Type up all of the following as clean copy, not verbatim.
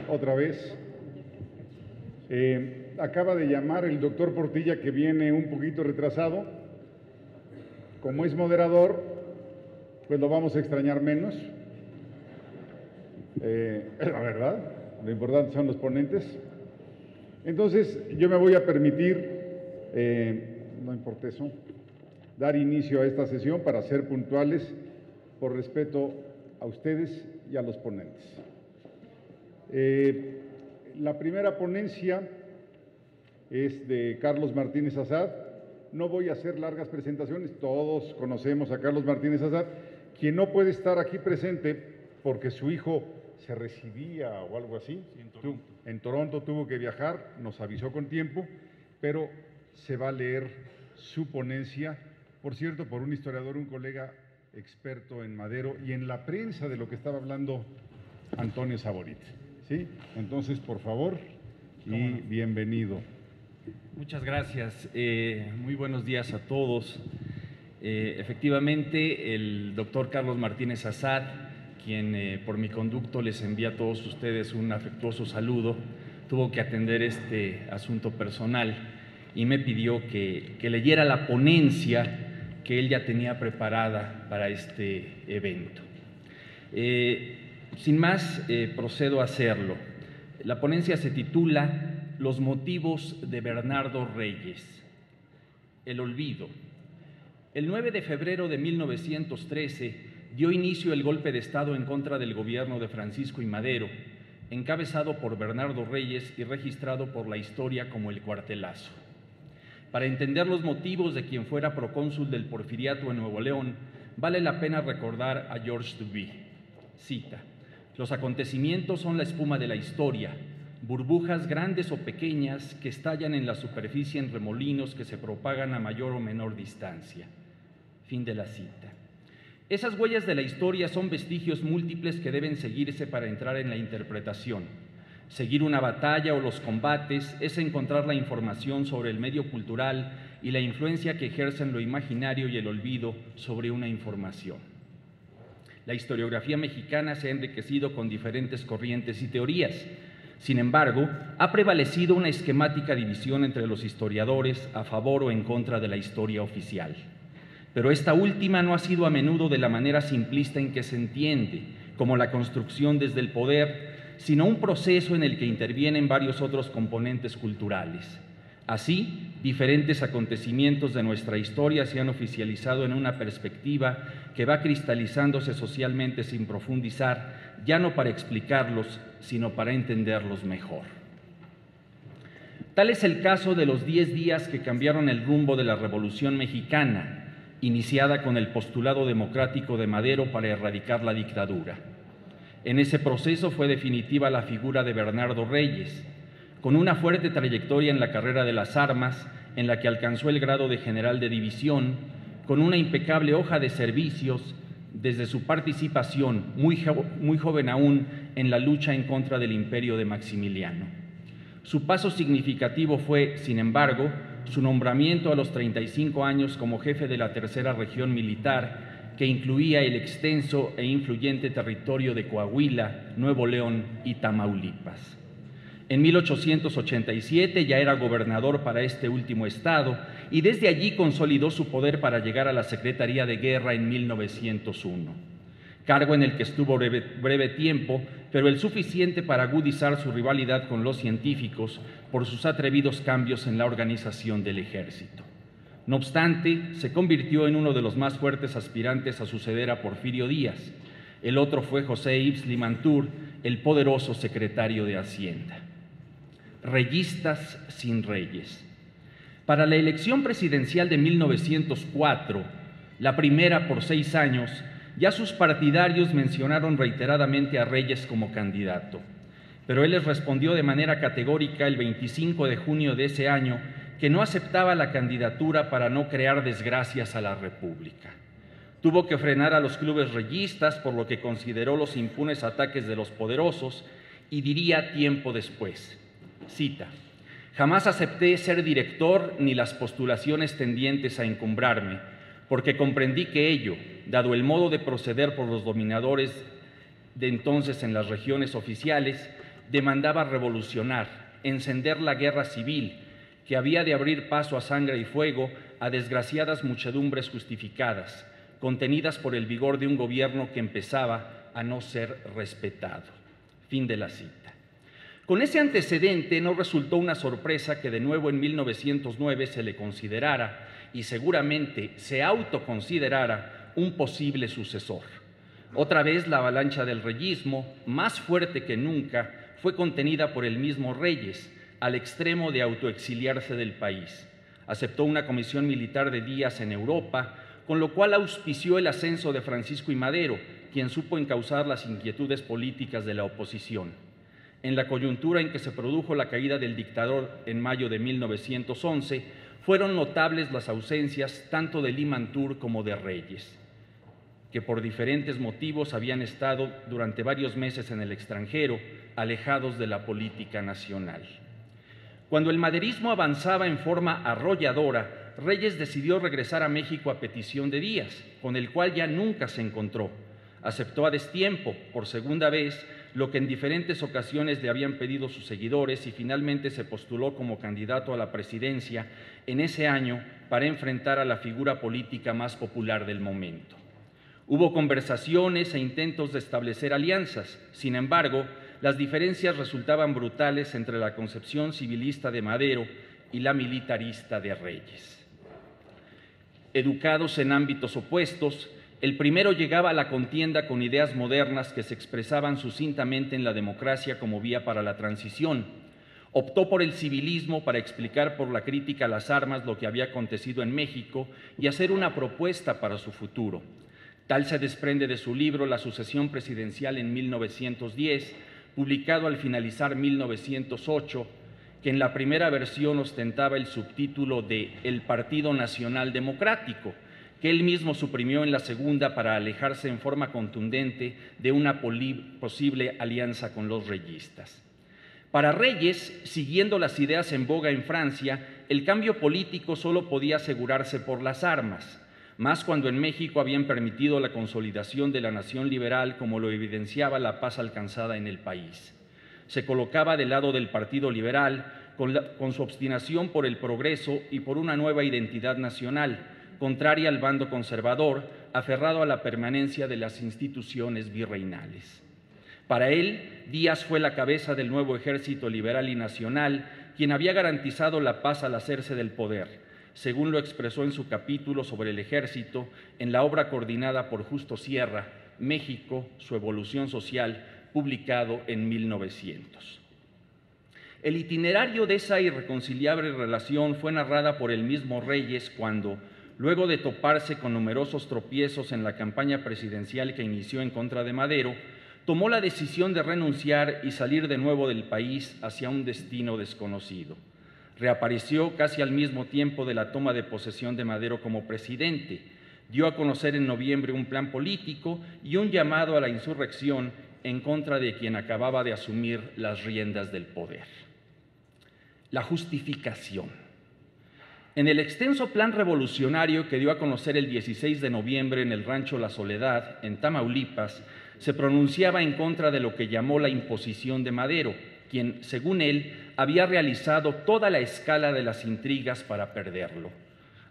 otra vez. Acaba de llamar el doctor Portilla, que viene un poquito retrasado. Como es moderador, pues lo vamos a extrañar menos. Es la verdad, lo importante son los ponentes. Entonces, yo me voy a permitir, no importa eso, dar inicio a esta sesión para ser puntuales por respeto a ustedes y a los ponentes. La primera ponencia es de Carlos Martínez Assad. No voy a hacer largas presentaciones, todos conocemos a Carlos Martínez Assad, quien no puede estar aquí presente porque su hijo se recibía o algo así. Sí, en Toronto tuvo que viajar, nos avisó con tiempo, pero se va a leer su ponencia, por cierto, por un historiador, un colega experto en Madero y en la prensa, de lo que estaba hablando Antonio Saborit. ¿Sí? Entonces, por favor, y bienvenido. Muchas gracias. Muy buenos días a todos. Efectivamente, el doctor Carlos Martínez Assad, quien por mi conducto les envía a todos ustedes un afectuoso saludo, tuvo que atender este asunto personal y me pidió que leyera la ponencia que él ya tenía preparada para este evento. Sin más, procedo a hacerlo. La ponencia se titula Los motivos de Bernardo Reyes. El olvido. El 9 de febrero de 1913 dio inicio el golpe de Estado en contra del gobierno de Francisco I. Madero, encabezado por Bernardo Reyes y registrado por la historia como el Cuartelazo. Para entender los motivos de quien fuera procónsul del Porfiriato en Nuevo León, vale la pena recordar a Georges Duby. Cita: los acontecimientos son la espuma de la historia, burbujas grandes o pequeñas que estallan en la superficie en remolinos que se propagan a mayor o menor distancia. Fin de la cita. Esas huellas de la historia son vestigios múltiples que deben seguirse para entrar en la interpretación. Seguir una batalla o los combates es encontrar la información sobre el medio cultural y la influencia que ejercen lo imaginario y el olvido sobre una información. La historiografía mexicana se ha enriquecido con diferentes corrientes y teorías. Sin embargo, ha prevalecido una esquemática división entre los historiadores a favor o en contra de la historia oficial. Pero esta última no ha sido a menudo de la manera simplista en que se entiende, como la construcción desde el poder, sino un proceso en el que intervienen varios otros componentes culturales. Así, diferentes acontecimientos de nuestra historia se han oficializado en una perspectiva que va cristalizándose socialmente sin profundizar, ya no para explicarlos, sino para entenderlos mejor. Tal es el caso de los 10 días que cambiaron el rumbo de la Revolución Mexicana, iniciada con el postulado democrático de Madero para erradicar la dictadura. En ese proceso fue definitiva la figura de Bernardo Reyes, con una fuerte trayectoria en la carrera de las armas, en la que alcanzó el grado de general de división, con una impecable hoja de servicios desde su participación, muy joven aún, en la lucha en contra del imperio de Maximiliano. Su paso significativo fue, sin embargo, su nombramiento a los 35 años como jefe de la Tercera Región Militar, que incluía el extenso e influyente territorio de Coahuila, Nuevo León y Tamaulipas. En 1887 ya era gobernador para este último estado y desde allí consolidó su poder para llegar a la Secretaría de Guerra en 1901, cargo en el que estuvo breve tiempo, pero el suficiente para agudizar su rivalidad con los científicos por sus atrevidos cambios en la organización del ejército. No obstante, se convirtió en uno de los más fuertes aspirantes a suceder a Porfirio Díaz. El otro fue José Yves Limantour, el poderoso secretario de Hacienda. Reyistas sin reyes. Para la elección presidencial de 1904, la primera por 6 años, ya sus partidarios mencionaron reiteradamente a Reyes como candidato, pero él les respondió de manera categórica el 25 de junio de ese año que no aceptaba la candidatura para no crear desgracias a la República. Tuvo que frenar a los clubes reyistas por lo que consideró los impunes ataques de los poderosos y diría tiempo después, cita: jamás acepté ser director ni las postulaciones tendientes a encumbrarme, porque comprendí que ello, dado el modo de proceder por los dominadores de entonces en las regiones oficiales, demandaba revolucionar, encender la guerra civil, que había de abrir paso a sangre y fuego a desgraciadas muchedumbres justificadas, contenidas por el vigor de un gobierno que empezaba a no ser respetado. Fin de la cita. Con ese antecedente no resultó una sorpresa que de nuevo en 1909 se le considerara, y seguramente se autoconsiderara, un posible sucesor. Otra vez la avalancha del reyismo, más fuerte que nunca, fue contenida por el mismo Reyes, al extremo de autoexiliarse del país. Aceptó una comisión militar de días en Europa, con lo cual auspició el ascenso de Francisco I. Madero, quien supo encauzar las inquietudes políticas de la oposición. En la coyuntura en que se produjo la caída del dictador en mayo de 1911, fueron notables las ausencias tanto de Limantour como de Reyes, que por diferentes motivos habían estado durante varios meses en el extranjero, alejados de la política nacional. Cuando el maderismo avanzaba en forma arrolladora, Reyes decidió regresar a México a petición de Díaz, con el cual ya nunca se encontró. Aceptó a destiempo, por segunda vez, lo que en diferentes ocasiones le habían pedido sus seguidores y finalmente se postuló como candidato a la presidencia en ese año para enfrentar a la figura política más popular del momento. Hubo conversaciones e intentos de establecer alianzas. Sin embargo, las diferencias resultaban brutales entre la concepción civilista de Madero y la militarista de Reyes. Educados en ámbitos opuestos, el primero llegaba a la contienda con ideas modernas que se expresaban sucintamente en la democracia como vía para la transición. Optó por el civilismo para explicar por la crítica a las armas lo que había acontecido en México y hacer una propuesta para su futuro. Tal se desprende de su libro La sucesión presidencial en 1910, publicado al finalizar 1908, que en la primera versión ostentaba el subtítulo de El Partido Nacional Democrático, que él mismo suprimió en la segunda para alejarse en forma contundente de una posible alianza con los reyistas. Para Reyes, siguiendo las ideas en boga en Francia, el cambio político solo podía asegurarse por las armas, más cuando en México habían permitido la consolidación de la nación liberal, como lo evidenciaba la paz alcanzada en el país. Se colocaba del lado del Partido Liberal con su obstinación por el progreso y por una nueva identidad nacional, contraria al bando conservador, aferrado a la permanencia de las instituciones virreinales. Para él, Díaz fue la cabeza del nuevo ejército liberal y nacional, quien había garantizado la paz al hacerse del poder, según lo expresó en su capítulo sobre el ejército en la obra coordinada por Justo Sierra, México, su evolución social, publicado en 1900. El itinerario de esa irreconciliable relación fue narrada por el mismo Reyes cuando, luego de toparse con numerosos tropiezos en la campaña presidencial que inició en contra de Madero, tomó la decisión de renunciar y salir de nuevo del país hacia un destino desconocido. Reapareció casi al mismo tiempo de la toma de posesión de Madero como presidente. Dio a conocer en noviembre un plan político y un llamado a la insurrección en contra de quien acababa de asumir las riendas del poder. La justificación. En el extenso plan revolucionario que dio a conocer el 16 de noviembre en el rancho La Soledad, en Tamaulipas, se pronunciaba en contra de lo que llamó la imposición de Madero, quien, según él, había realizado toda la escala de las intrigas para perderlo.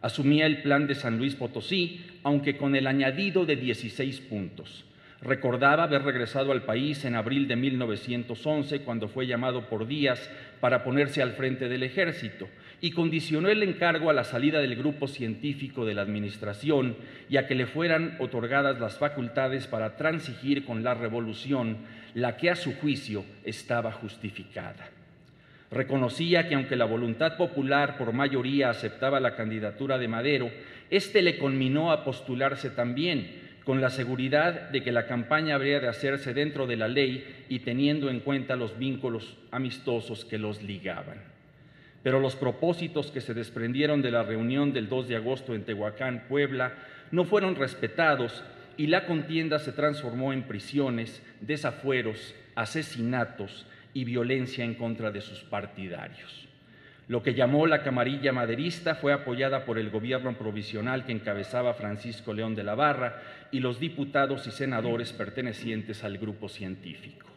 Asumía el plan de San Luis Potosí, aunque con el añadido de 16 puntos. Recordaba haber regresado al país en abril de 1911, cuando fue llamado por Díaz para ponerse al frente del ejército, y condicionó el encargo a la salida del grupo científico de la administración y a que le fueran otorgadas las facultades para transigir con la revolución, la que a su juicio estaba justificada. Reconocía que aunque la voluntad popular por mayoría aceptaba la candidatura de Madero, éste le conminó a postularse también, con la seguridad de que la campaña habría de hacerse dentro de la ley y teniendo en cuenta los vínculos amistosos que los ligaban. Pero los propósitos que se desprendieron de la reunión del 2 de agosto en Tehuacán, Puebla, no fueron respetados y la contienda se transformó en prisiones, desafueros, asesinatos y violencia en contra de sus partidarios. Lo que llamó la camarilla maderista fue apoyada por el gobierno provisional que encabezaba Francisco León de la Barra y los diputados y senadores pertenecientes al grupo científico.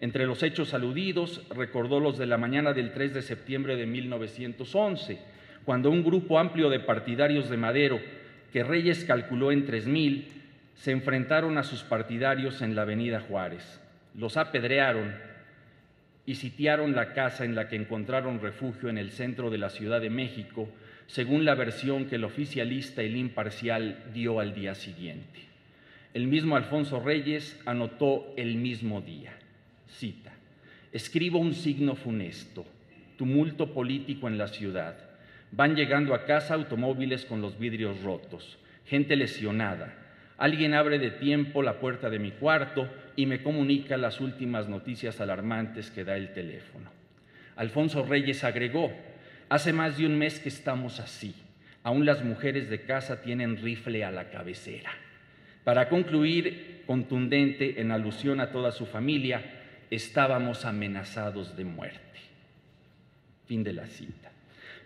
Entre los hechos aludidos, recordó los de la mañana del 3 de septiembre de 1911, cuando un grupo amplio de partidarios de Madero, que Reyes calculó en 3,000, se enfrentaron a sus partidarios en la avenida Juárez. Los apedrearon y sitiaron la casa en la que encontraron refugio en el centro de la Ciudad de México, según la versión que el oficialista El Imparcial dio al día siguiente. El mismo Alfonso Reyes anotó el mismo día, cita: «Escribo un signo funesto, tumulto político en la ciudad. Van llegando a casa automóviles con los vidrios rotos, gente lesionada. Alguien abre de tiempo la puerta de mi cuarto y me comunica las últimas noticias alarmantes que da el teléfono». Alfonso Reyes agregó: «Hace más de un mes que estamos así. Aún las mujeres de casa tienen rifle a la cabecera». Para concluir, contundente en alusión a toda su familia: «Estábamos amenazados de muerte». Fin de la cita.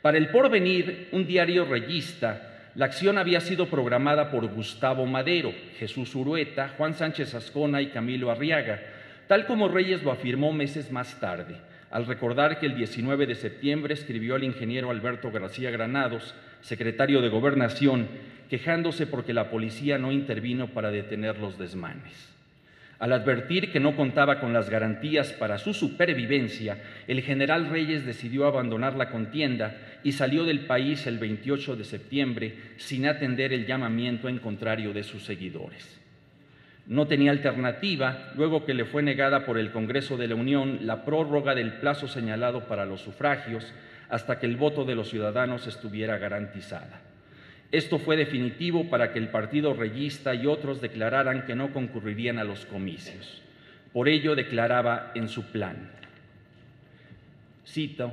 Para El Porvenir, un diario reyista, la acción había sido programada por Gustavo Madero, Jesús Urueta, Juan Sánchez Ascona y Camilo Arriaga, tal como Reyes lo afirmó meses más tarde, al recordar que el 19 de septiembre escribió al ingeniero Alberto García Granados, secretario de Gobernación, quejándose porque la policía no intervino para detener los desmanes. Al advertir que no contaba con las garantías para su supervivencia, el general Reyes decidió abandonar la contienda y salió del país el 28 de septiembre sin atender el llamamiento en contrario de sus seguidores. No tenía alternativa, luego que le fue negada por el Congreso de la Unión la prórroga del plazo señalado para los sufragios hasta que el voto de los ciudadanos estuviera garantizada. Esto fue definitivo para que el Partido Reyista y otros declararan que no concurrirían a los comicios. Por ello declaraba en su plan, cito: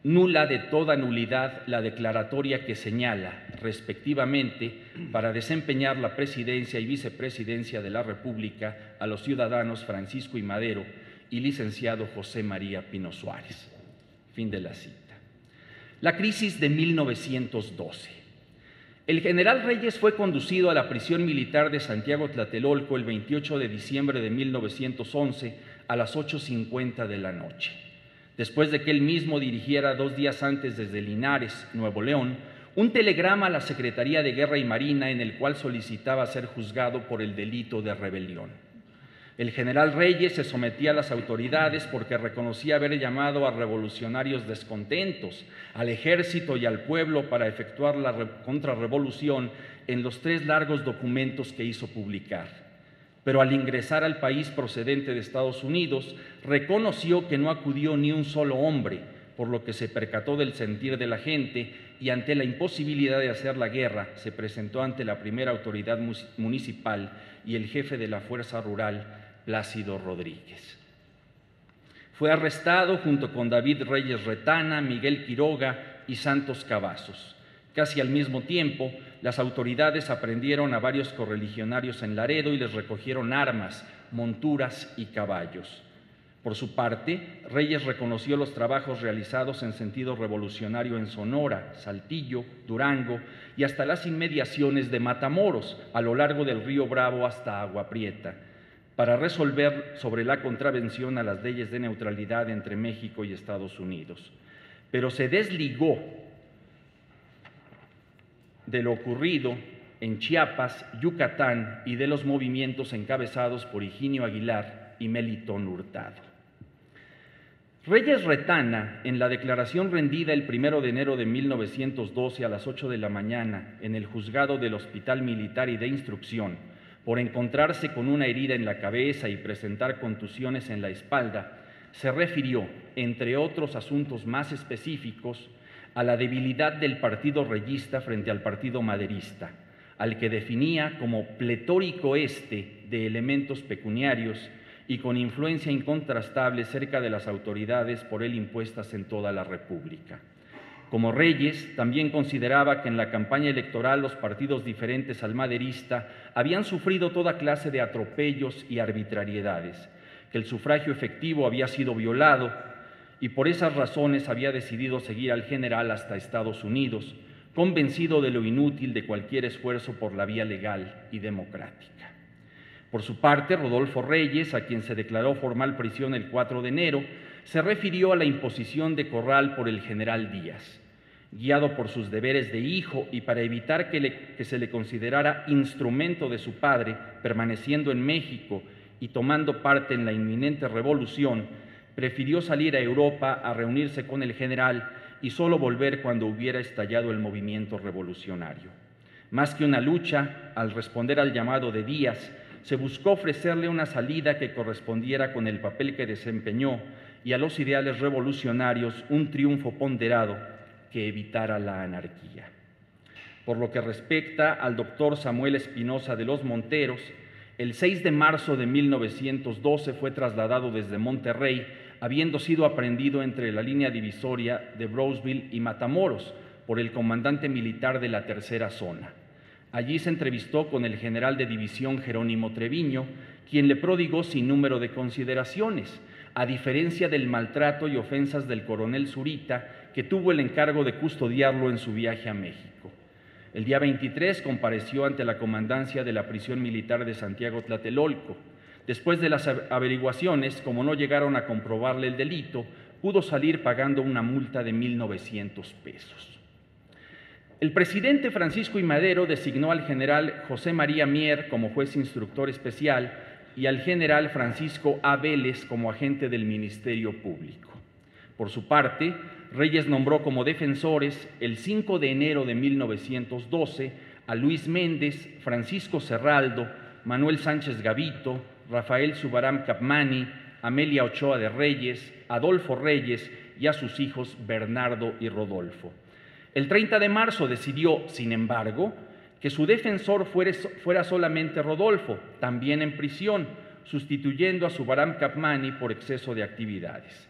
«Nula de toda nulidad la declaratoria que señala, respectivamente, para desempeñar la presidencia y vicepresidencia de la República a los ciudadanos Francisco I. Madero y licenciado José María Pino Suárez». Fin de la cita. La crisis de 1912. El general Reyes fue conducido a la prisión militar de Santiago Tlatelolco el 28 de diciembre de 1911 a las 8:50 de la noche. Después de que él mismo dirigiera 2 días antes desde Linares, Nuevo León, un telegrama a la Secretaría de Guerra y Marina en el cual solicitaba ser juzgado por el delito de rebelión. El general Reyes se sometía a las autoridades porque reconocía haber llamado a revolucionarios descontentos, al ejército y al pueblo para efectuar la contrarrevolución en los 3 largos documentos que hizo publicar. Pero al ingresar al país procedente de Estados Unidos, reconoció que no acudió ni un solo hombre, por lo que se percató del sentir de la gente y ante la imposibilidad de hacer la guerra, se presentó ante la primera autoridad municipal y el jefe de la Fuerza Rural, Plácido Rodríguez. Fue arrestado junto con David Reyes Retana, Miguel Quiroga y Santos Cavazos. Casi al mismo tiempo, las autoridades aprendieron a varios correligionarios en Laredo y les recogieron armas, monturas y caballos. Por su parte, Reyes reconoció los trabajos realizados en sentido revolucionario en Sonora, Saltillo, Durango y hasta las inmediaciones de Matamoros, a lo largo del río Bravo hasta Agua Prieta, para resolver sobre la contravención a las leyes de neutralidad entre México y Estados Unidos. Pero se desligó de lo ocurrido en Chiapas, Yucatán y de los movimientos encabezados por Higinio Aguilar y Melitón Hurtado. Reyes Retana, en la declaración rendida el 1 de enero de 1912 a las 8 de la mañana en el juzgado del Hospital Militar y de Instrucción, por encontrarse con una herida en la cabeza y presentar contusiones en la espalda, se refirió, entre otros asuntos más específicos, a la debilidad del partido reyista frente al partido maderista, al que definía como pletórico de elementos pecuniarios y con influencia incontrastable cerca de las autoridades por él impuestas en toda la República. Como Reyes, también consideraba que en la campaña electoral los partidos diferentes al maderista habían sufrido toda clase de atropellos y arbitrariedades, que el sufragio efectivo había sido violado y por esas razones había decidido seguir al general hasta Estados Unidos, convencido de lo inútil de cualquier esfuerzo por la vía legal y democrática. Por su parte, Rodolfo Reyes, a quien se declaró formal prisión el 4 de enero, se refirió a la imposición de Corral por el general Díaz. Guiado por sus deberes de hijo y para evitar que se le considerara instrumento de su padre, permaneciendo en México y tomando parte en la inminente revolución, prefirió salir a Europa a reunirse con el general y solo volver cuando hubiera estallado el movimiento revolucionario. Más que una lucha, al responder al llamado de Díaz, se buscó ofrecerle una salida que correspondiera con el papel que desempeñó y a los ideales revolucionarios un triunfo ponderado que evitara la anarquía. Por lo que respecta al doctor Samuel Espinosa de los Monteros, el 6 de marzo de 1912 fue trasladado desde Monterrey, habiendo sido aprehendido entre la línea divisoria de Brownsville y Matamoros por el comandante militar de la Tercera Zona. Allí se entrevistó con el general de división Jerónimo Treviño, quien le prodigó sin número de consideraciones, a diferencia del maltrato y ofensas del coronel Zurita, que tuvo el encargo de custodiarlo en su viaje a México. El día 23 compareció ante la comandancia de la prisión militar de Santiago Tlatelolco. Después de las averiguaciones, como no llegaron a comprobarle el delito, pudo salir pagando una multa de 1,900 pesos. El presidente Francisco I. Madero designó al general José María Mier como juez instructor especial y al general Francisco A. Vélez como agente del Ministerio Público. Por su parte, Reyes nombró como defensores el 5 de enero de 1912 a Luis Méndez, Francisco Serraldo, Manuel Sánchez Gavito, Rafael Subaram Capmani, Amelia Ochoa de Reyes, Adolfo Reyes y a sus hijos Bernardo y Rodolfo. El 30 de marzo decidió, sin embargo, que su defensor fuera solamente Rodolfo, también en prisión, sustituyendo a Subaram Capmani por exceso de actividades.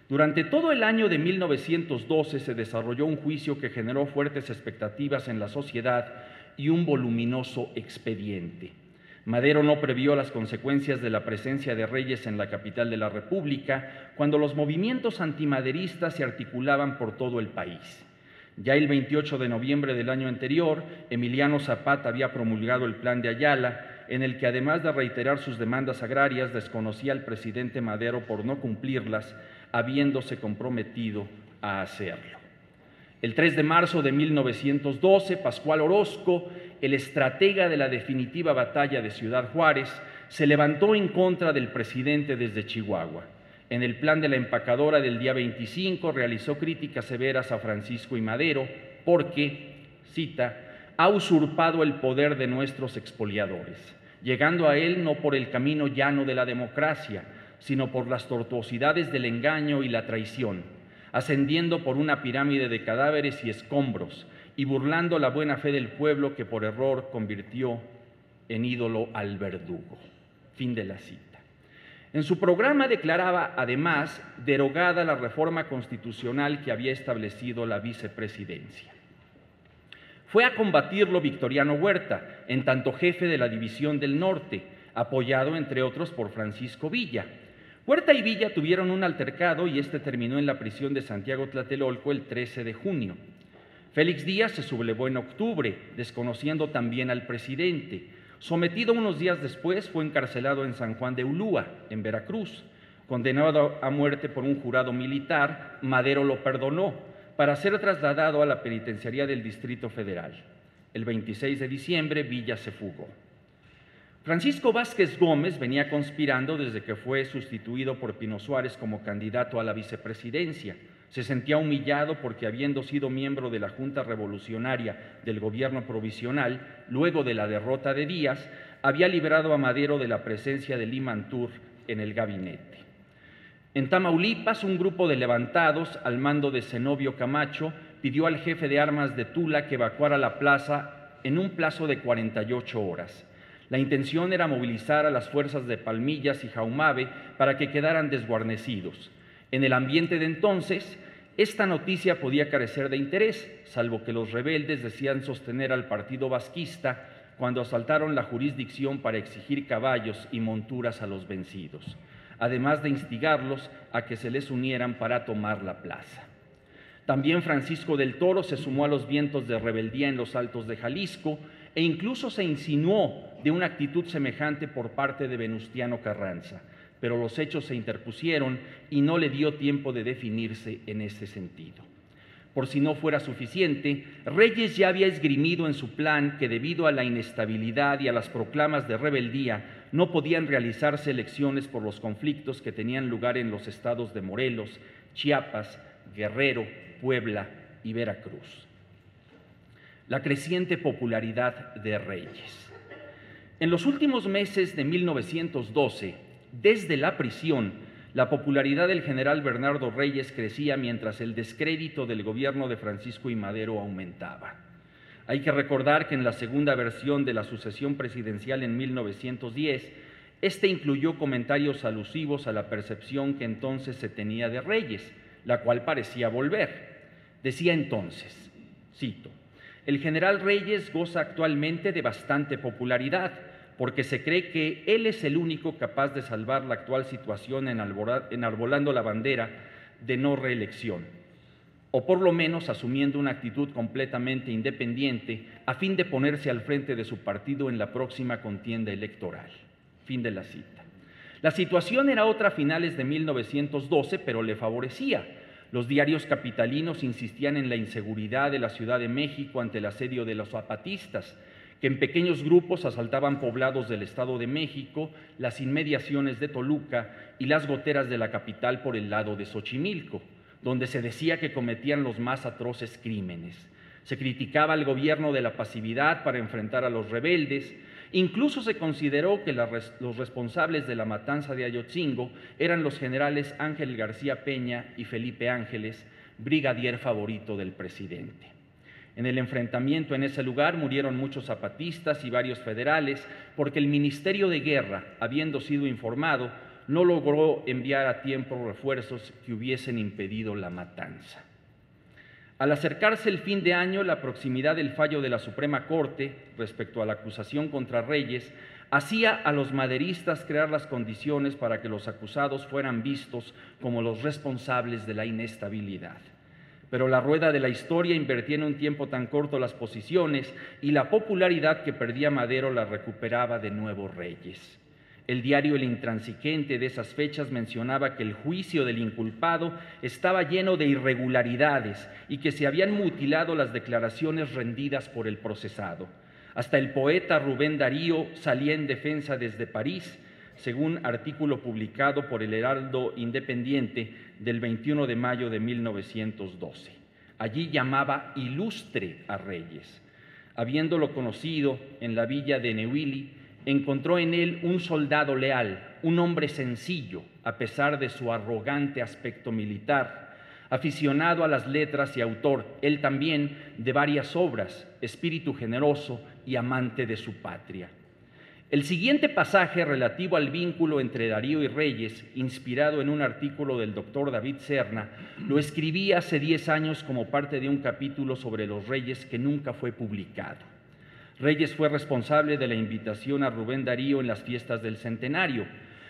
Durante todo el año de 1912 se desarrolló un juicio que generó fuertes expectativas en la sociedad y un voluminoso expediente. Madero no previó las consecuencias de la presencia de Reyes en la capital de la República cuando los movimientos antimaderistas se articulaban por todo el país. Ya el 28 de noviembre del año anterior, Emiliano Zapata había promulgado el Plan de Ayala, en el que además de reiterar sus demandas agrarias, desconocía al presidente Madero por no cumplirlas, habiéndose comprometido a hacerlo. El 3 de marzo de 1912, Pascual Orozco, el estratega de la definitiva batalla de Ciudad Juárez, se levantó en contra del presidente desde Chihuahua. En el plan de la empacadora del día 25 realizó críticas severas a Francisco I. Madero porque, cita, ha usurpado el poder de nuestros expoliadores, llegando a él no por el camino llano de la democracia, sino por las tortuosidades del engaño y la traición, ascendiendo por una pirámide de cadáveres y escombros y burlando la buena fe del pueblo que por error convirtió en ídolo al verdugo. Fin de la cita. En su programa declaraba, además, derogada la reforma constitucional que había establecido la vicepresidencia. Fue a combatirlo Victoriano Huerta, en tanto jefe de la División del Norte, apoyado, entre otros, por Francisco Villa. Huerta y Villa tuvieron un altercado y este terminó en la prisión de Santiago Tlatelolco el 13 de junio. Félix Díaz se sublevó en octubre, desconociendo también al presidente. Sometido unos días después, fue encarcelado en San Juan de Ulúa, en Veracruz. Condenado a muerte por un jurado militar, Madero lo perdonó para ser trasladado a la penitenciaría del Distrito Federal. El 26 de diciembre, Villa se fugó. Francisco Vázquez Gómez venía conspirando desde que fue sustituido por Pino Suárez como candidato a la vicepresidencia. Se sentía humillado porque, habiendo sido miembro de la Junta Revolucionaria del Gobierno Provisional, luego de la derrota de Díaz, había librado a Madero de la presencia de Limantur en el gabinete. En Tamaulipas, un grupo de levantados, al mando de Zenobio Camacho, pidió al jefe de armas de Tula que evacuara la plaza en un plazo de 48 horas. La intención era movilizar a las fuerzas de Palmillas y Jaumabe para que quedaran desguarnecidos. En el ambiente de entonces, esta noticia podía carecer de interés, salvo que los rebeldes decían sostener al partido vasquista cuando asaltaron la jurisdicción para exigir caballos y monturas a los vencidos, además de instigarlos a que se les unieran para tomar la plaza. También Francisco del Toro se sumó a los vientos de rebeldía en los Altos de Jalisco e incluso se insinuó de una actitud semejante por parte de Venustiano Carranza, pero los hechos se interpusieron y no le dio tiempo de definirse en ese sentido. Por si no fuera suficiente, Reyes ya había esgrimido en su plan que debido a la inestabilidad y a las proclamas de rebeldía no podían realizarse elecciones por los conflictos que tenían lugar en los estados de Morelos, Chiapas, Guerrero, Puebla y Veracruz. La creciente popularidad de Reyes. En los últimos meses de 1912, desde la prisión, la popularidad del general Bernardo Reyes crecía mientras el descrédito del gobierno de Francisco I. Madero aumentaba. Hay que recordar que en la segunda versión de la sucesión presidencial en 1910, este incluyó comentarios alusivos a la percepción que entonces se tenía de Reyes, la cual parecía volver. Decía entonces, cito, «El general Reyes goza actualmente de bastante popularidad, porque se cree que él es el único capaz de salvar la actual situación enarbolando la bandera de no reelección, o por lo menos asumiendo una actitud completamente independiente a fin de ponerse al frente de su partido en la próxima contienda electoral». Fin de la cita. La situación era otra a finales de 1912, pero le favorecía. Los diarios capitalinos insistían en la inseguridad de la Ciudad de México ante el asedio de los zapatistas, que en pequeños grupos asaltaban poblados del Estado de México, las inmediaciones de Toluca y las goteras de la capital por el lado de Xochimilco, donde se decía que cometían los más atroces crímenes. Se criticaba al gobierno de la pasividad para enfrentar a los rebeldes. Incluso se consideró que los responsables de la matanza de Ayotzingo eran los generales Ángel García Peña y Felipe Ángeles, brigadier favorito del presidente. En el enfrentamiento en ese lugar murieron muchos zapatistas y varios federales porque el Ministerio de Guerra, habiendo sido informado, no logró enviar a tiempo refuerzos que hubiesen impedido la matanza. Al acercarse el fin de año, la proximidad del fallo de la Suprema Corte respecto a la acusación contra Reyes hacía a los maderistas crear las condiciones para que los acusados fueran vistos como los responsables de la inestabilidad. Pero la rueda de la historia invertía en un tiempo tan corto las posiciones y la popularidad que perdía Madero la recuperaba de nuevo Reyes. El diario El Intransigente de esas fechas mencionaba que el juicio del inculpado estaba lleno de irregularidades y que se habían mutilado las declaraciones rendidas por el procesado. Hasta el poeta Rubén Darío salía en defensa desde París, según artículo publicado por el Heraldo Independiente del 21 de mayo de 1912. Allí llamaba ilustre a Reyes. Habiéndolo conocido en la villa de Neuilly, encontró en él un soldado leal, un hombre sencillo, a pesar de su arrogante aspecto militar, aficionado a las letras y autor, él también, de varias obras, espíritu generoso y amante de su patria. El siguiente pasaje relativo al vínculo entre Darío y Reyes, inspirado en un artículo del doctor David Serna, lo escribí hace 10 años como parte de un capítulo sobre los Reyes que nunca fue publicado. Reyes fue responsable de la invitación a Rubén Darío en las fiestas del centenario.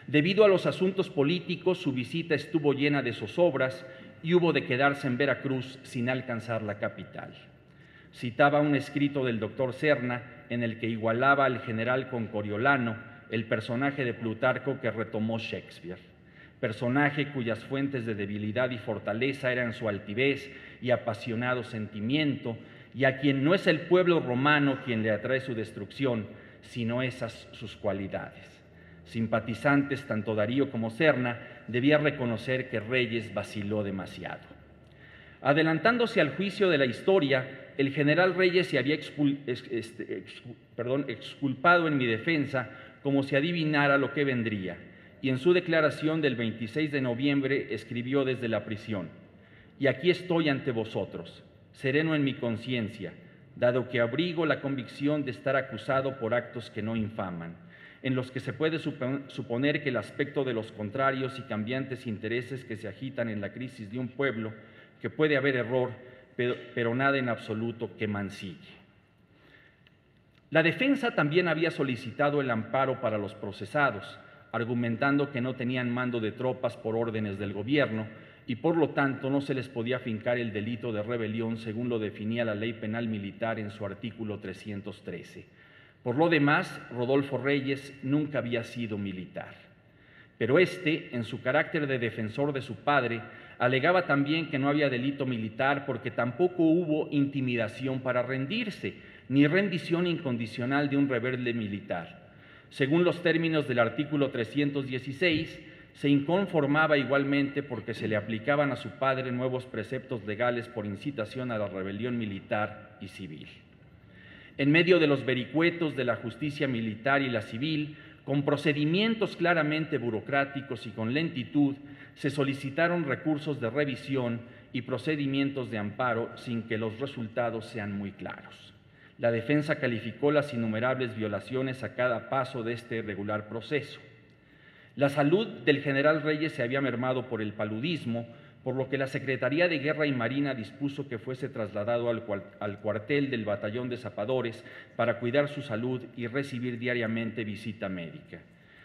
Debido a los asuntos políticos, su visita estuvo llena de zozobras y hubo de quedarse en Veracruz sin alcanzar la capital. Citaba un escrito del doctor Serna en el que igualaba al general con Coriolano, el personaje de Plutarco que retomó Shakespeare, personaje cuyas fuentes de debilidad y fortaleza eran su altivez y apasionado sentimiento, y a quien no es el pueblo romano quien le atrae su destrucción, sino esas sus cualidades. Simpatizantes tanto Darío como Serna debían reconocer que Reyes vaciló demasiado. Adelantándose al juicio de la historia, el general Reyes se había exculpado en mi defensa como si adivinara lo que vendría, y en su declaración del 26 de noviembre escribió desde la prisión: «Y aquí estoy ante vosotros, sereno en mi conciencia, dado que abrigo la convicción de estar acusado por actos que no infaman, en los que se puede suponer que el aspecto de los contrarios y cambiantes intereses que se agitan en la crisis de un pueblo, que puede haber error, pero nada en absoluto que mancille». La defensa también había solicitado el amparo para los procesados, argumentando que no tenían mando de tropas por órdenes del gobierno y por lo tanto no se les podía fincar el delito de rebelión según lo definía la Ley Penal Militar en su artículo 313. Por lo demás, Rodolfo Reyes nunca había sido militar. Pero en su carácter de defensor de su padre, alegaba también que no había delito militar porque tampoco hubo intimidación para rendirse, ni rendición incondicional de un rebelde militar. Según los términos del artículo 316, se inconformaba igualmente porque se le aplicaban a su padre nuevos preceptos legales por incitación a la rebelión militar y civil. En medio de los vericuetos de la justicia militar y la civil, con procedimientos claramente burocráticos y con lentitud, se solicitaron recursos de revisión y procedimientos de amparo sin que los resultados sean muy claros. La defensa calificó las innumerables violaciones a cada paso de este irregular proceso. La salud del general Reyes se había mermado por el paludismo, por lo que la Secretaría de Guerra y Marina dispuso que fuese trasladado al cuartel del Batallón de Zapadores para cuidar su salud y recibir diariamente visita médica,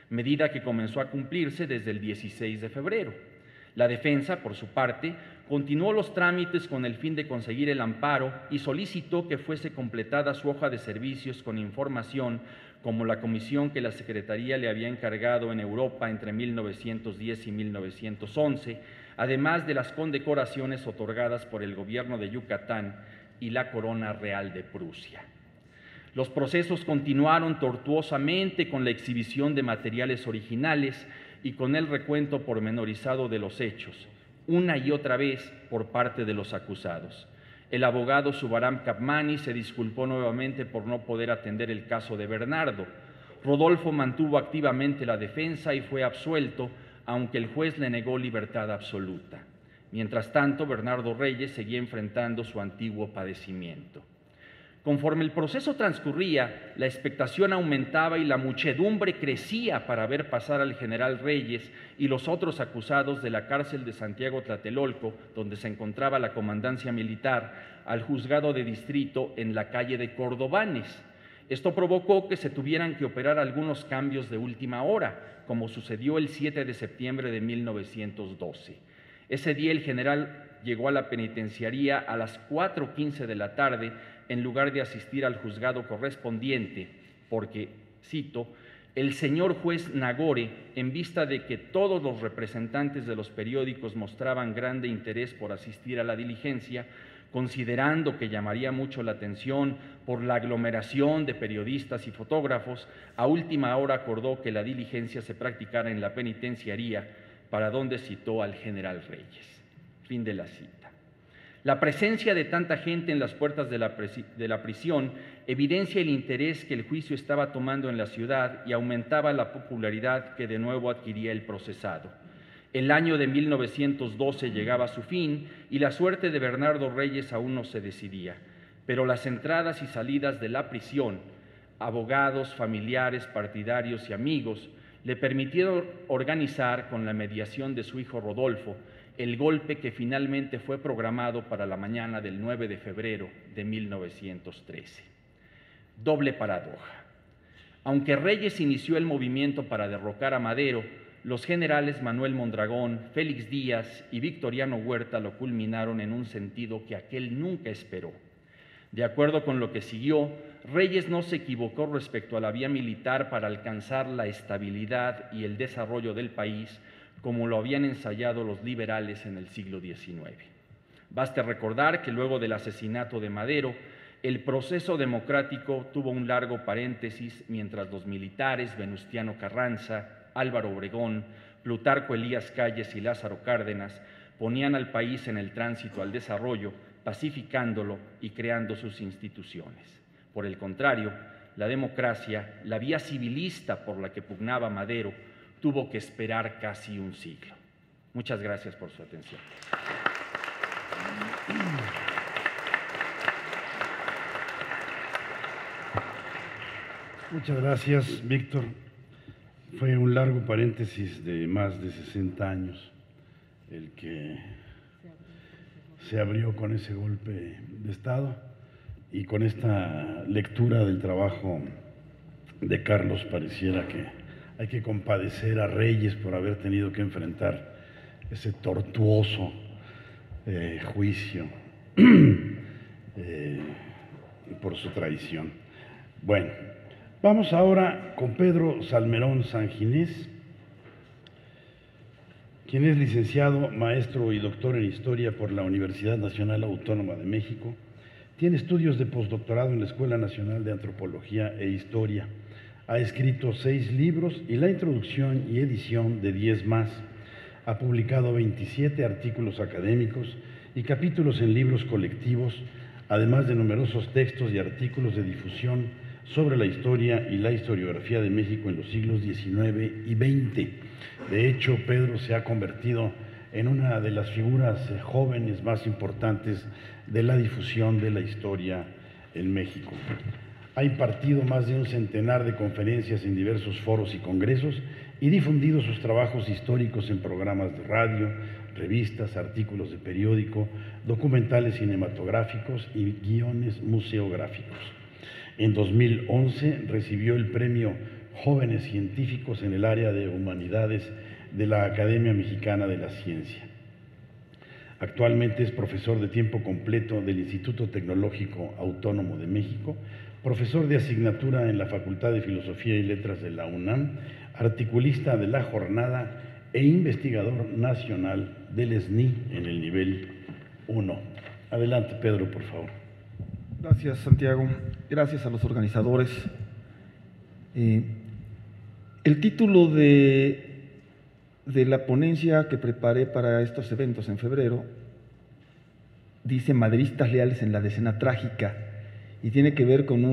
medida que comenzó a cumplirse desde el 16 de febrero. La defensa, por su parte, continuó los trámites con el fin de conseguir el amparo y solicitó que fuese completada su hoja de servicios con información como la comisión que la Secretaría le había encargado en Europa entre 1910 y 1911, además de las condecoraciones otorgadas por el gobierno de Yucatán y la Corona Real de Prusia. Los procesos continuaron tortuosamente con la exhibición de materiales originales y con el recuento pormenorizado de los hechos, una y otra vez por parte de los acusados. El abogado Subaram Capmany se disculpó nuevamente por no poder atender el caso de Bernardo. Rodolfo mantuvo activamente la defensa y fue absuelto, aunque el juez le negó libertad absoluta. Mientras tanto, Bernardo Reyes seguía enfrentando su antiguo padecimiento. Conforme el proceso transcurría, la expectación aumentaba y la muchedumbre crecía para ver pasar al general Reyes y los otros acusados de la cárcel de Santiago Tlatelolco, donde se encontraba la comandancia militar, al juzgado de distrito en la calle de Cordobanes. Esto provocó que se tuvieran que operar algunos cambios de última hora, como sucedió el 7 de septiembre de 1912. Ese día el general llegó a la penitenciaría a las 4:15 de la tarde en lugar de asistir al juzgado correspondiente, porque, cito, el señor juez Nagore, en vista de que todos los representantes de los periódicos mostraban grande interés por asistir a la diligencia, considerando que llamaría mucho la atención por la aglomeración de periodistas y fotógrafos, a última hora acordó que la diligencia se practicara en la penitenciaría, para donde citó al general Reyes. Fin de la cita. La presencia de tanta gente en las puertas de la prisión evidencia el interés que el juicio estaba tomando en la ciudad y aumentaba la popularidad que de nuevo adquiría el procesado. El año de 1912 llegaba a su fin y la suerte de Bernardo Reyes aún no se decidía, pero las entradas y salidas de la prisión, abogados, familiares, partidarios y amigos, le permitieron organizar, con la mediación de su hijo Rodolfo, el golpe que finalmente fue programado para la mañana del 9 de febrero de 1913. Doble paradoja. Aunque Reyes inició el movimiento para derrocar a Madero, los generales Manuel Mondragón, Félix Díaz y Victoriano Huerta lo culminaron en un sentido que aquel nunca esperó. De acuerdo con lo que siguió, Reyes no se equivocó respecto a la vía militar para alcanzar la estabilidad y el desarrollo del país, como lo habían ensayado los liberales en el siglo XIX. Baste recordar que luego del asesinato de Madero, el proceso democrático tuvo un largo paréntesis mientras los militares Venustiano Carranza, Álvaro Obregón, Plutarco Elías Calles y Lázaro Cárdenas ponían al país en el tránsito al desarrollo, pacificándolo y creando sus instituciones. Por el contrario, la democracia, la vía civilista por la que pugnaba Madero, tuvo que esperar casi un siglo. Muchas gracias por su atención. Muchas gracias, Víctor. Fue un largo paréntesis de más de 60 años el que se abrió con ese golpe de Estado y con esta lectura del trabajo de Carlos pareciera que hay que compadecer a Reyes por haber tenido que enfrentar ese tortuoso juicio por su traición. Bueno, vamos ahora con Pedro Salmerón Sanginés, quien es licenciado, maestro y doctor en Historia por la Universidad Nacional Autónoma de México. Tiene estudios de postdoctorado en la Escuela Nacional de Antropología e Historia. Ha escrito 6 libros y la introducción y edición de 10 más. Ha publicado 27 artículos académicos y capítulos en libros colectivos, además de numerosos textos y artículos de difusión sobre la historia y la historiografía de México en los siglos XIX y XX. De hecho, Pedro se ha convertido en una de las figuras jóvenes más importantes de la difusión de la historia en México. Ha impartido más de un centenar de conferencias en diversos foros y congresos y difundido sus trabajos históricos en programas de radio, revistas, artículos de periódico, documentales cinematográficos y guiones museográficos. En 2011 recibió el premio Jóvenes Científicos en el área de Humanidades de la Academia Mexicana de la Ciencia. Actualmente es profesor de tiempo completo del Instituto Tecnológico Autónomo de México, profesor de asignatura en la Facultad de Filosofía y Letras de la UNAM, articulista de La Jornada e investigador nacional del SNI en el nivel 1. Adelante, Pedro, por favor. Gracias, Santiago. Gracias a los organizadores. El título de la ponencia que preparé para estos eventos en febrero dice Maderistas leales en la decena trágica, y tiene que ver con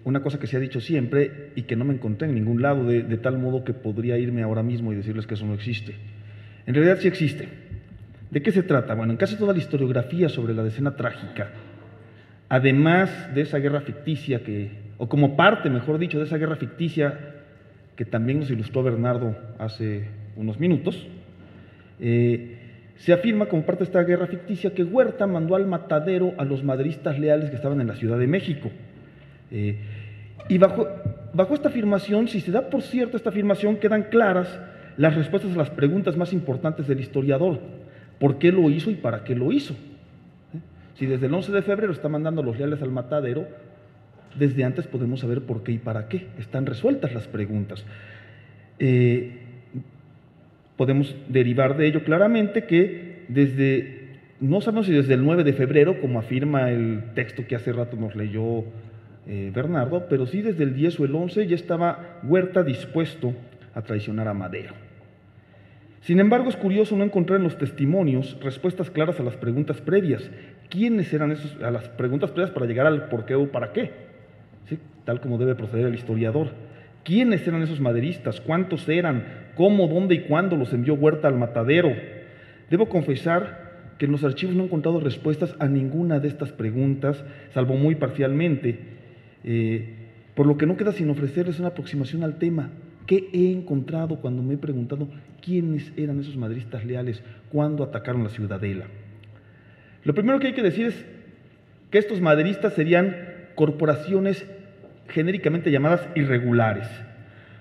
una cosa que se ha dicho siempre y que no me encontré en ningún lado, de tal modo que podría irme ahora mismo y decirles que eso no existe. En realidad sí existe. ¿De qué se trata? Bueno, en casi toda la historiografía sobre la decena trágica, además de esa guerra ficticia o como parte, mejor dicho, de esa guerra ficticia que también nos ilustró Bernardo hace unos minutos, se afirma como parte de esta guerra ficticia que Huerta mandó al matadero a los maderistas leales que estaban en la Ciudad de México. Y bajo esta afirmación, si se da por cierta esta afirmación, quedan claras las respuestas a las preguntas más importantes del historiador. ¿Por qué lo hizo y para qué lo hizo? Si desde el 11 de febrero está mandando a los leales al matadero, desde antes podemos saber por qué y para qué. Están resueltas las preguntas. Podemos derivar de ello claramente que no sabemos si desde el 9 de febrero, como afirma el texto que hace rato nos leyó Bernardo, pero sí desde el 10 o el 11 ya estaba Huerta dispuesto a traicionar a Madero. Sin embargo, es curioso no encontrar en los testimonios respuestas claras a las preguntas previas. ¿Quiénes eran a las preguntas previas para llegar al por qué o para qué? ¿Sí? Tal como debe proceder el historiador. ¿Quiénes eran esos maderistas? ¿Cuántos eran? ¿Cómo, dónde y cuándo los envió Huerta al matadero? Debo confesar que en los archivos no he encontrado respuestas a ninguna de estas preguntas, salvo muy parcialmente, por lo que no queda sin ofrecerles una aproximación al tema. ¿Qué he encontrado cuando me he preguntado quiénes eran esos maderistas leales, cuándo atacaron la Ciudadela? Lo primero que hay que decir es que estos maderistas serían corporaciones genéricamente llamadas irregulares.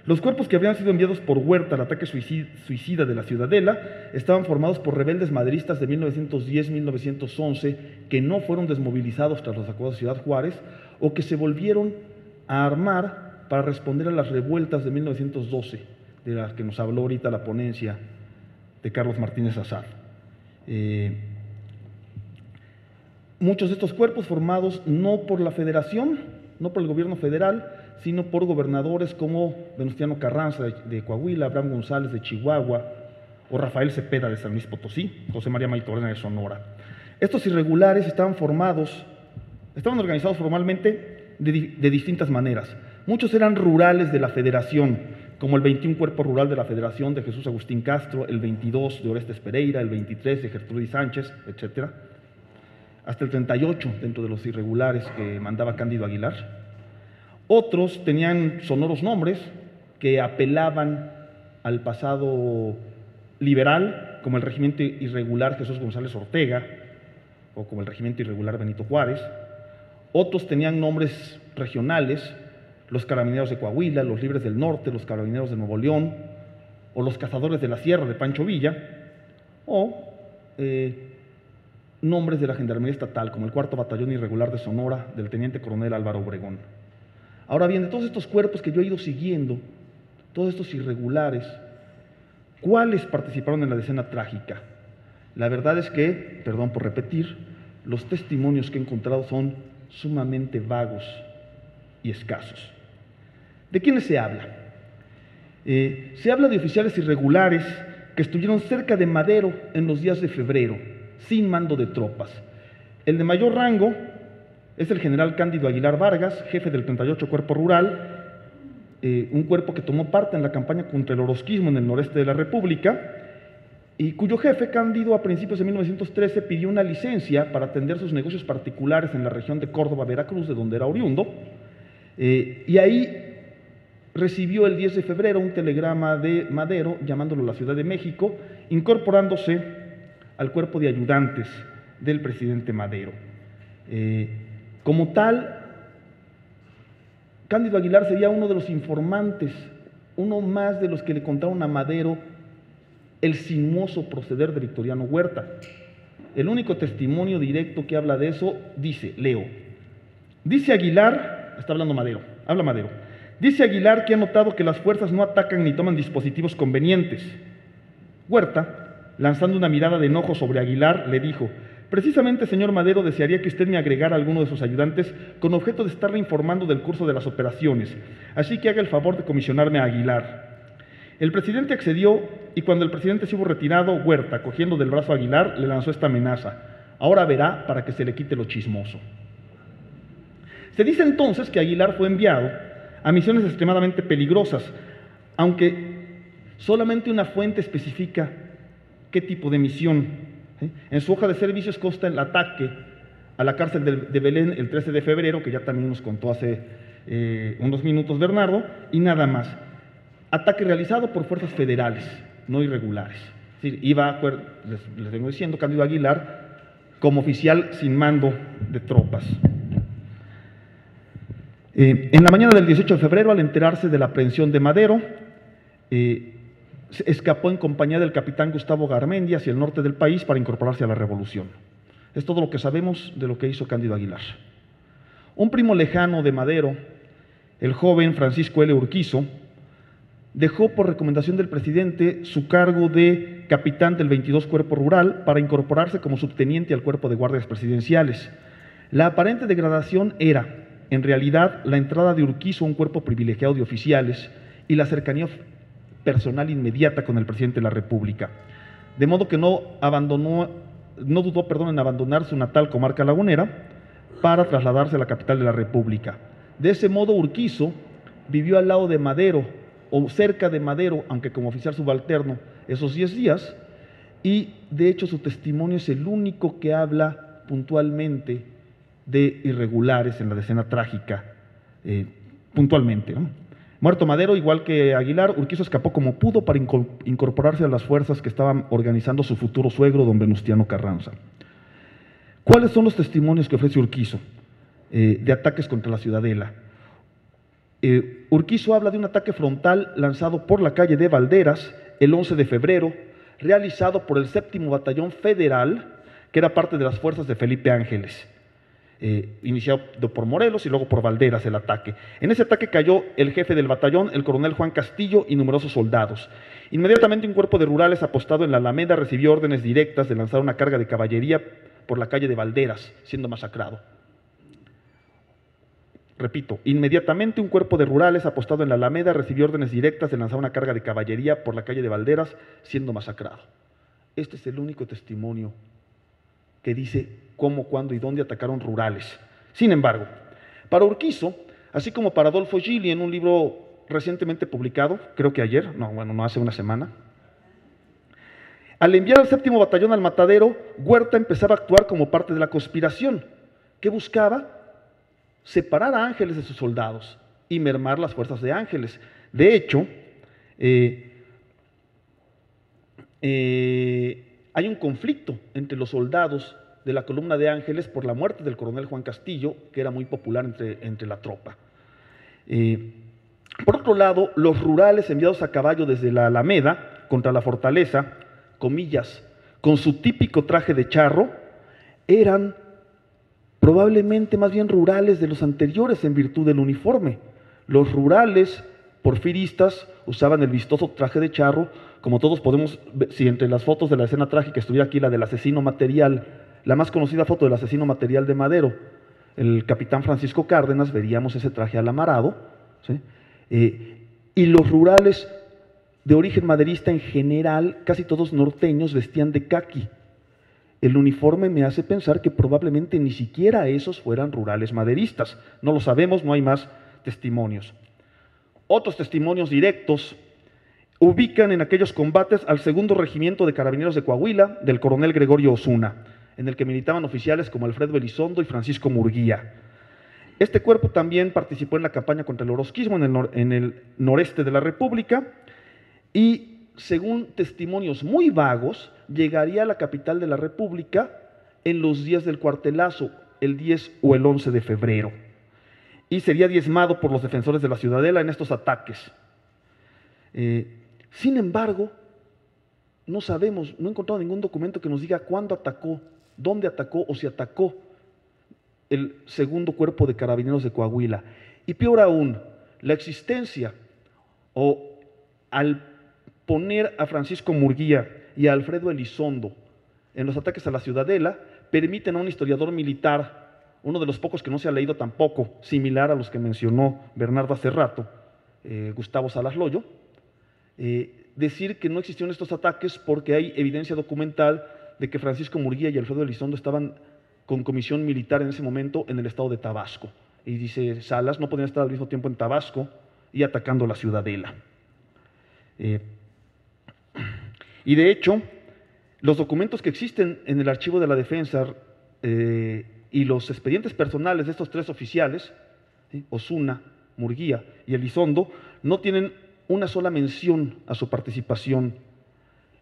Los cuerpos que habrían sido enviados por Huerta al ataque suicida de la Ciudadela estaban formados por rebeldes maderistas de 1910-1911 que no fueron desmovilizados tras los acuerdos de Ciudad Juárez o que se volvieron a armar para responder a las revueltas de 1912, de las que nos habló ahorita la ponencia de Carlos Martínez Azad. Muchos de estos cuerpos formados no por la Federación, no por el gobierno federal, sino por gobernadores como Venustiano Carranza de Coahuila, Abraham González de Chihuahua o Rafael Cepeda de San Luis Potosí, José María Maytorena de Sonora. Estos irregulares estaban organizados formalmente de distintas maneras. Muchos eran rurales de la Federación, como el 21 Cuerpo Rural de la Federación de Jesús Agustín Castro, el 22 de Orestes Pereira, el 23 de Gertrudis Sánchez, etc. Hasta el 38 dentro de los irregulares que mandaba Cándido Aguilar. Otros tenían sonoros nombres que apelaban al pasado liberal, como el Regimiento Irregular Jesús González Ortega, o como el Regimiento Irregular Benito Juárez. Otros tenían nombres regionales, los Carabineros de Coahuila, los Libres del Norte, los Carabineros de Nuevo León, o Los Cazadores de la Sierra de Pancho Villa, o nombres de la Gendarmería Estatal, como el 4º Batallón Irregular de Sonora del Teniente Coronel Álvaro Obregón. Ahora bien, de todos estos cuerpos que yo he ido siguiendo, todos estos irregulares, ¿cuáles participaron en la decena trágica? La verdad es que, perdón por repetir, los testimonios que he encontrado son sumamente vagos y escasos. ¿De quiénes se habla? Se habla de oficiales irregulares que estuvieron cerca de Madero en los días de febrero, sin mando de tropas. El de mayor rango es el general Cándido Aguilar Vargas, jefe del 38 Cuerpo Rural, un cuerpo que tomó parte en la campaña contra el orozquismo en el noreste de la República, y cuyo jefe, Cándido, a principios de 1913 pidió una licencia para atender sus negocios particulares en la región de Córdoba, Veracruz, de donde era oriundo, y ahí recibió el 10 de febrero un telegrama de Madero llamándolo a la Ciudad de México, incorporándose al cuerpo de ayudantes del presidente Madero. Como tal, Cándido Aguilar sería uno de los informantes, uno más de los que le contaron a Madero el sinuoso proceder de Victoriano Huerta. El único testimonio directo que habla de eso dice, leo, dice Aguilar, está hablando Madero, habla Madero, dice Aguilar que ha notado que las fuerzas no atacan ni toman dispositivos convenientes. Huerta, lanzando una mirada de enojo sobre Aguilar, le dijo, precisamente, señor Madero, desearía que usted me agregara a alguno de sus ayudantes con objeto de estarle informando del curso de las operaciones, así que haga el favor de comisionarme a Aguilar. El presidente accedió y cuando el presidente se hubo retirado, Huerta, cogiendo del brazo a Aguilar, le lanzó esta amenaza. Ahora verá para que se le quite lo chismoso. Se dice entonces que Aguilar fue enviado a misiones extremadamente peligrosas, aunque solamente una fuente especifica qué tipo de misión. En su hoja de servicios consta el ataque a la cárcel de Belén el 13 de febrero, que ya también nos contó hace unos minutos Bernardo, y nada más. Ataque realizado por fuerzas federales, no irregulares. Es decir, iba, les vengo diciendo, Cándido Aguilar como oficial sin mando de tropas. En la mañana del 18 de febrero, al enterarse de la aprehensión de Madero, escapó en compañía del capitán Gustavo Garmendia hacia el norte del país para incorporarse a la revolución. Es todo lo que sabemos de lo que hizo Cándido Aguilar. Un primo lejano de Madero, el joven Francisco L. Urquizo, dejó por recomendación del presidente su cargo de capitán del 22 Cuerpo Rural para incorporarse como subteniente al cuerpo de guardias presidenciales. La aparente degradación era, en realidad, la entrada de Urquizo a un cuerpo privilegiado de oficiales y la cercanía personal inmediata con el presidente de la República. De modo que no dudó en abandonar su natal comarca lagunera para trasladarse a la capital de la República. De ese modo, Urquizo vivió al lado de Madero, o cerca de Madero, aunque como oficial subalterno, esos 10 días, y de hecho su testimonio es el único que habla puntualmente de irregulares en la decena trágica, puntualmente, ¿no? Muerto Madero, igual que Aguilar, Urquizo escapó como pudo para incorporarse a las fuerzas que estaban organizando su futuro suegro, don Venustiano Carranza. ¿Cuáles son los testimonios que ofrece Urquizo de ataques contra la ciudadela? Urquizo habla de un ataque frontal lanzado por la calle de Valderas el 11 de febrero, realizado por el 7º Batallón Federal, que era parte de las fuerzas de Felipe Ángeles, iniciado por Morelos y luego por Valderas el ataque. En ese ataque cayó el jefe del batallón, el coronel Juan Castillo, y numerosos soldados. Inmediatamente un cuerpo de rurales apostado en la Alameda recibió órdenes directas de lanzar una carga de caballería por la calle de Valderas, siendo masacrado. Repito, inmediatamente un cuerpo de rurales apostado en la Alameda recibió órdenes directas de lanzar una carga de caballería por la calle de Valderas, siendo masacrado. Este es el único testimonio que dice cómo, cuándo y dónde atacaron rurales. Sin embargo, para Urquizo, así como para Adolfo Gili en un libro recientemente publicado, creo que ayer, no hace una semana, al enviar al 7º Batallón al Matadero, Huerta empezaba a actuar como parte de la conspiración, que buscaba separar a Ángeles de sus soldados y mermar las fuerzas de Ángeles. De hecho, hay un conflicto entre los soldados de la columna de Ángeles por la muerte del coronel Juan Castillo, que era muy popular entre la tropa. Por otro lado, los rurales enviados a caballo desde la Alameda contra la fortaleza, comillas, con su típico traje de charro, eran probablemente más bien rurales de los anteriores en virtud del uniforme. Los rurales porfiristas usaban el vistoso traje de charro, como todos podemos ver, si entre las fotos de la escena trágica estuviera aquí la del asesino material, la más conocida foto del asesino material de Madero, el capitán Francisco Cárdenas, veríamos ese traje alamarado, ¿sí? Y los rurales de origen maderista en general, casi todos norteños, vestían de caqui. El uniforme me hace pensar que probablemente ni siquiera esos fueran rurales maderistas. No lo sabemos, no hay más testimonios. Otros testimonios directos ubican en aquellos combates al segundo regimiento de carabineros de Coahuila, del coronel Gregorio Osuna, en el que militaban oficiales como Alfredo Elizondo y Francisco Murguía. Este cuerpo también participó en la campaña contra el orosquismo en el noreste de la República y, según testimonios muy vagos, llegaría a la capital de la República en los días del cuartelazo, el 10 o el 11 de febrero, y sería diezmado por los defensores de la Ciudadela en estos ataques. Sin embargo, no sabemos, no he encontrado ningún documento que nos diga cuándo atacó, dónde atacó o si atacó el segundo cuerpo de carabineros de Coahuila. Y peor aún, la existencia o al poner a Francisco Murguía y a Alfredo Elizondo en los ataques a la Ciudadela, permiten a un historiador militar, uno de los pocos que no se ha leído tampoco, similar a los que mencionó Bernardo hace rato, Gustavo Salas Loyo, decir que no existieron estos ataques porque hay evidencia documental de que Francisco Murguía y Alfredo Elizondo estaban con comisión militar en ese momento en el estado de Tabasco. Y dice Salas, no podían estar al mismo tiempo en Tabasco y atacando la Ciudadela. Y de hecho, los documentos que existen en el archivo de la defensa y los expedientes personales de estos tres oficiales, Osuna, Murguía y Elizondo, no tienen una sola mención a su participación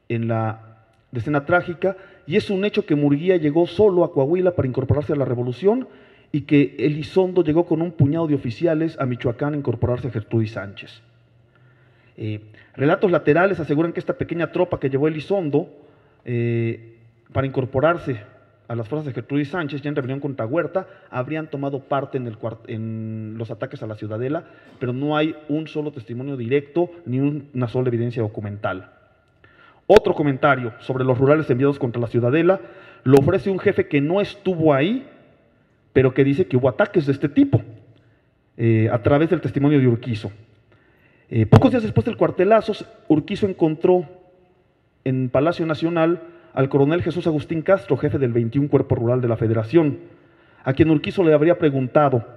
en la escena trágica, y es un hecho que Murguía llegó solo a Coahuila para incorporarse a la revolución y que Elizondo llegó con un puñado de oficiales a Michoacán a incorporarse a Gertrudis Sánchez. Relatos laterales aseguran que esta pequeña tropa que llevó Elizondo para incorporarse a las fuerzas de Gertrudis Sánchez, ya en rebelión contra Huerta, habrían tomado parte en los ataques a la Ciudadela, pero no hay un solo testimonio directo ni una sola evidencia documental. Otro comentario sobre los rurales enviados contra la Ciudadela lo ofrece un jefe que no estuvo ahí, pero que dice que hubo ataques de este tipo, a través del testimonio de Urquizo. Pocos días después del cuartelazo, Urquizo encontró en Palacio Nacional al coronel Jesús Agustín Castro, jefe del 21 Cuerpo Rural de la Federación, a quien Urquizo le habría preguntado: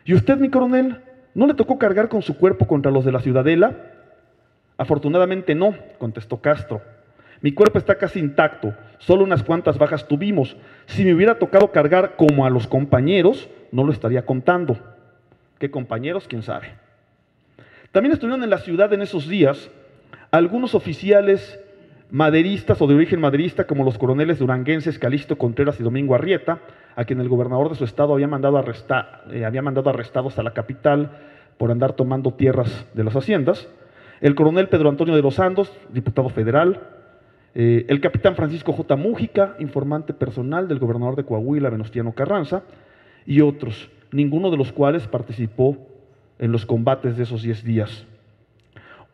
¿y usted, mi coronel, no le tocó cargar con su cuerpo contra los de la Ciudadela? Afortunadamente no, contestó Castro. Mi cuerpo está casi intacto, solo unas cuantas bajas tuvimos. Si me hubiera tocado cargar como a los compañeros, no lo estaría contando. ¿Qué compañeros? ¿Quién sabe? También estuvieron en la ciudad en esos días algunos oficiales maderistas o de origen maderista, como los coroneles duranguenses Calixto Contreras y Domingo Arrieta, a quien el gobernador de su estado había mandado arrestados a la capital por andar tomando tierras de las haciendas, el coronel Pedro Antonio de los Santos, diputado federal, el capitán Francisco J. Mújica, informante personal del gobernador de Coahuila, Venustiano Carranza, y otros, ninguno de los cuales participó en los combates de esos 10 días.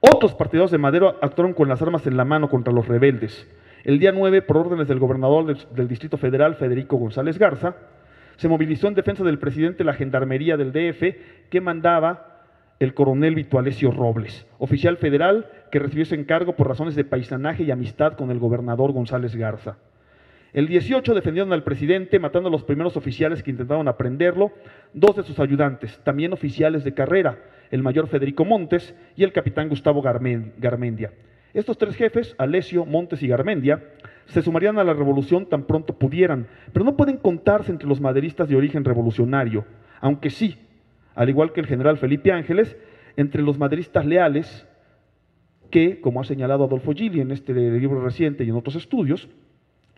Otros partidarios de Madero actuaron con las armas en la mano contra los rebeldes. El día 9, por órdenes del gobernador del Distrito Federal, Federico González Garza, se movilizó en defensa del presidente la gendarmería del DF que mandaba el coronel Vito Alessio Robles, oficial federal que recibió ese encargo por razones de paisanaje y amistad con el gobernador González Garza. El 18 defendieron al presidente, matando a los primeros oficiales que intentaron aprenderlo, 2 de sus ayudantes, también oficiales de carrera, el mayor Federico Montes y el capitán Gustavo Garmendia. Estos 3 jefes, Alessio, Montes y Garmendia, se sumarían a la revolución tan pronto pudieran, pero no pueden contarse entre los maderistas de origen revolucionario, aunque sí, al igual que el general Felipe Ángeles, entre los maderistas leales que, como ha señalado Adolfo Gili en este libro reciente y en otros estudios,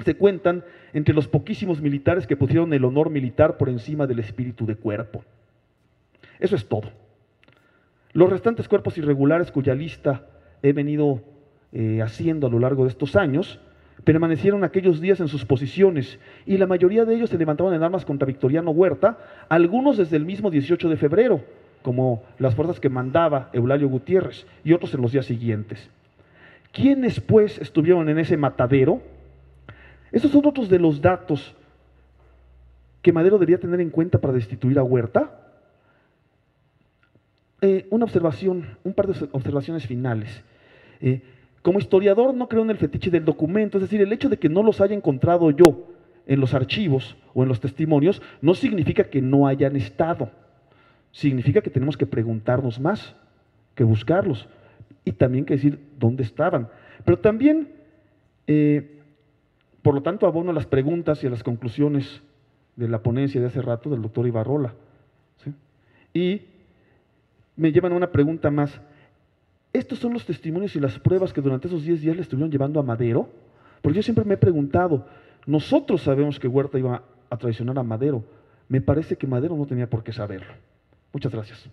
se cuentan entre los poquísimos militares que pusieron el honor militar por encima del espíritu de cuerpo. Eso es todo. Los restantes cuerpos irregulares, cuya lista he venido haciendo a lo largo de estos años, permanecieron aquellos días en sus posiciones y la mayoría de ellos se levantaban en armas contra Victoriano Huerta, algunos desde el mismo 18 de febrero, como las fuerzas que mandaba Eulalio Gutiérrez, y otros en los días siguientes. ¿Quiénes, pues, estuvieron en ese matadero? Estos son otros de los datos que Madero debía tener en cuenta para destituir a Huerta. Una observación, un par de observaciones finales. Como historiador no creo en el fetiche del documento, es decir, el hecho de que no los haya encontrado yo en los archivos o en los testimonios no significa que no hayan estado. Significa que tenemos que preguntarnos más, que buscarlos y también que decir dónde estaban. Pero también, por lo tanto, abono a las preguntas y a las conclusiones de la ponencia de hace rato del doctor Ibarrola, ¿sí? Y me llevan a una pregunta más. ¿Estos son los testimonios y las pruebas que durante esos 10 días le estuvieron llevando a Madero? Porque yo siempre me he preguntado, nosotros sabemos que Huerta iba a traicionar a Madero, me parece que Madero no tenía por qué saberlo. Muchas gracias.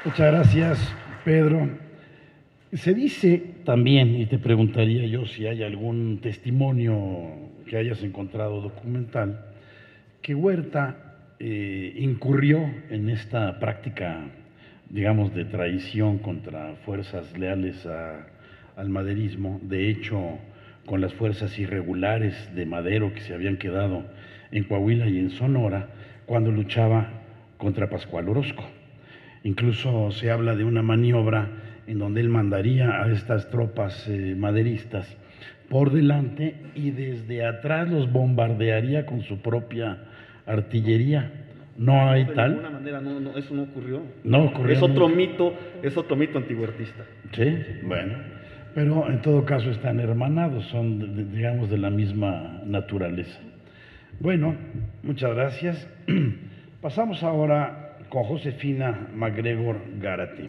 Muchas gracias, Pedro. Se dice también, y te preguntaría yo si hay algún testimonio que hayas encontrado documental, que Huerta incurrió en esta práctica, digamos, de traición contra fuerzas leales al maderismo. De hecho, con las fuerzas irregulares de Madero que se habían quedado en Coahuila y en Sonora cuando luchaba contra Pascual Orozco. Incluso se habla de una maniobra en donde él mandaría a estas tropas maderistas por delante y desde atrás los bombardearía con su propia artillería. No hay tal. De ninguna manera, no, eso no ocurrió. No ocurrió. Es otro mito antihuertista. Sí, bueno. Pero en todo caso están hermanados, son, digamos, de la misma naturaleza. Bueno, muchas gracias. Pasamos ahora con Josefina MacGregor Gárate.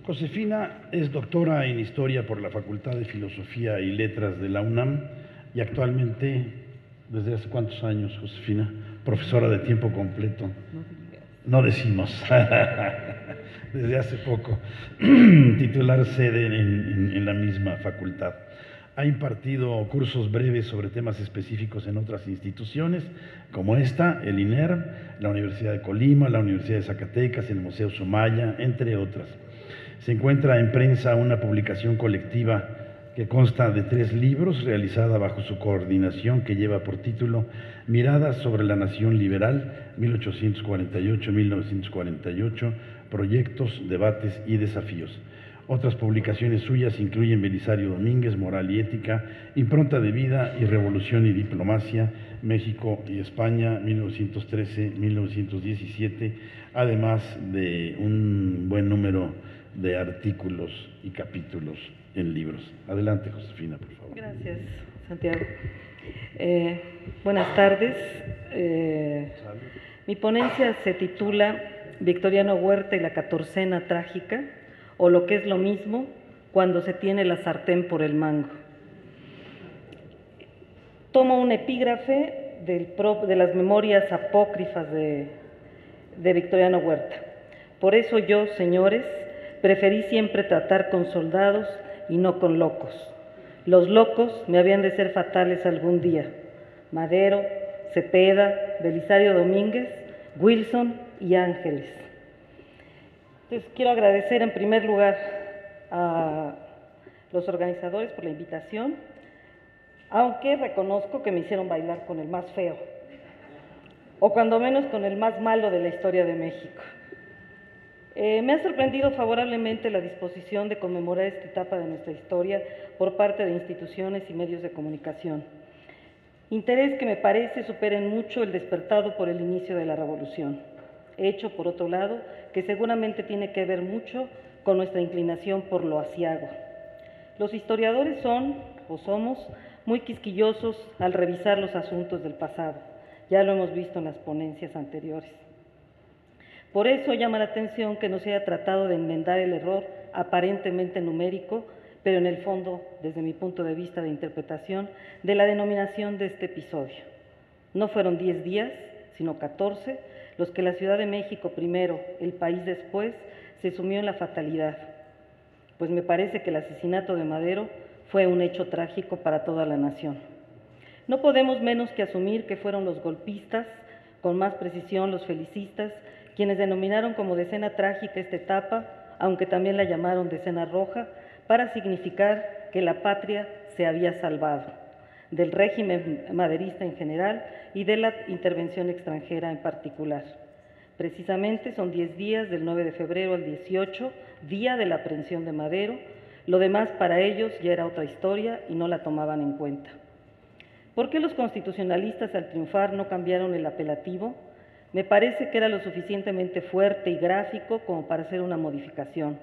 Josefina es doctora en Historia por la Facultad de Filosofía y Letras de la UNAM y actualmente, ¿desde hace cuántos años, Josefina? Profesora de tiempo completo. No decimos. Desde hace poco. Titular sede en la misma facultad. Ha impartido cursos breves sobre temas específicos en otras instituciones, como esta, el INERM, la Universidad de Colima, la Universidad de Zacatecas, el Museo Sumaya, entre otras. Se encuentra en prensa una publicación colectiva que consta de 3 libros, realizada bajo su coordinación, que lleva por título Miradas sobre la Nación Liberal, 1848-1948, Proyectos, Debates y Desafíos. Otras publicaciones suyas incluyen Belisario Domínguez, Moral y Ética, Impronta de Vida y Revolución y Diplomacia, México y España, 1913-1917, además de un buen número de artículos y capítulos en libros. Adelante, Josefina, por favor. Gracias, Santiago. Buenas tardes. Mi ponencia se titula Victoriano Huerta y la catorcena trágica, o lo que es lo mismo, cuando se tiene la sartén por el mango. Tomo un epígrafe de las memorias apócrifas de Victoriano Huerta. Por eso yo, señores, preferí siempre tratar con soldados y no con locos. Los locos me habían de ser fatales algún día. Madero, Cepeda, Belisario Domínguez, Wilson y Ángeles. Entonces, quiero agradecer en primer lugar a los organizadores por la invitación, aunque reconozco que me hicieron bailar con el más feo, o cuando menos con el más malo de la historia de México. Me ha sorprendido favorablemente la disposición de conmemorar esta etapa de nuestra historia por parte de instituciones y medios de comunicación. Interés que me parece superen mucho el despertado por el inicio de la revolución. Hecho, por otro lado, que seguramente tiene que ver mucho con nuestra inclinación por lo aciago. Los historiadores son, o somos, muy quisquillosos al revisar los asuntos del pasado. Ya lo hemos visto en las ponencias anteriores. Por eso llama la atención que no se haya tratado de enmendar el error aparentemente numérico pero en el fondo, desde mi punto de vista de interpretación, de la denominación de este episodio. No fueron 10 días, sino 14, los que la Ciudad de México primero, el país después, se sumió en la fatalidad, pues me parece que el asesinato de Madero fue un hecho trágico para toda la nación. No podemos menos que asumir que fueron los golpistas, con más precisión los felicistas, quienes denominaron como decena trágica esta etapa, aunque también la llamaron decena roja, para significar que la patria se había salvado del régimen maderista en general y de la intervención extranjera en particular. Precisamente son 10 días, del 9 de febrero al 18, día de la aprehensión de Madero. Lo demás para ellos ya era otra historia y no la tomaban en cuenta. ¿Por qué los constitucionalistas al triunfar no cambiaron el apelativo? Me parece que era lo suficientemente fuerte y gráfico como para hacer una modificación,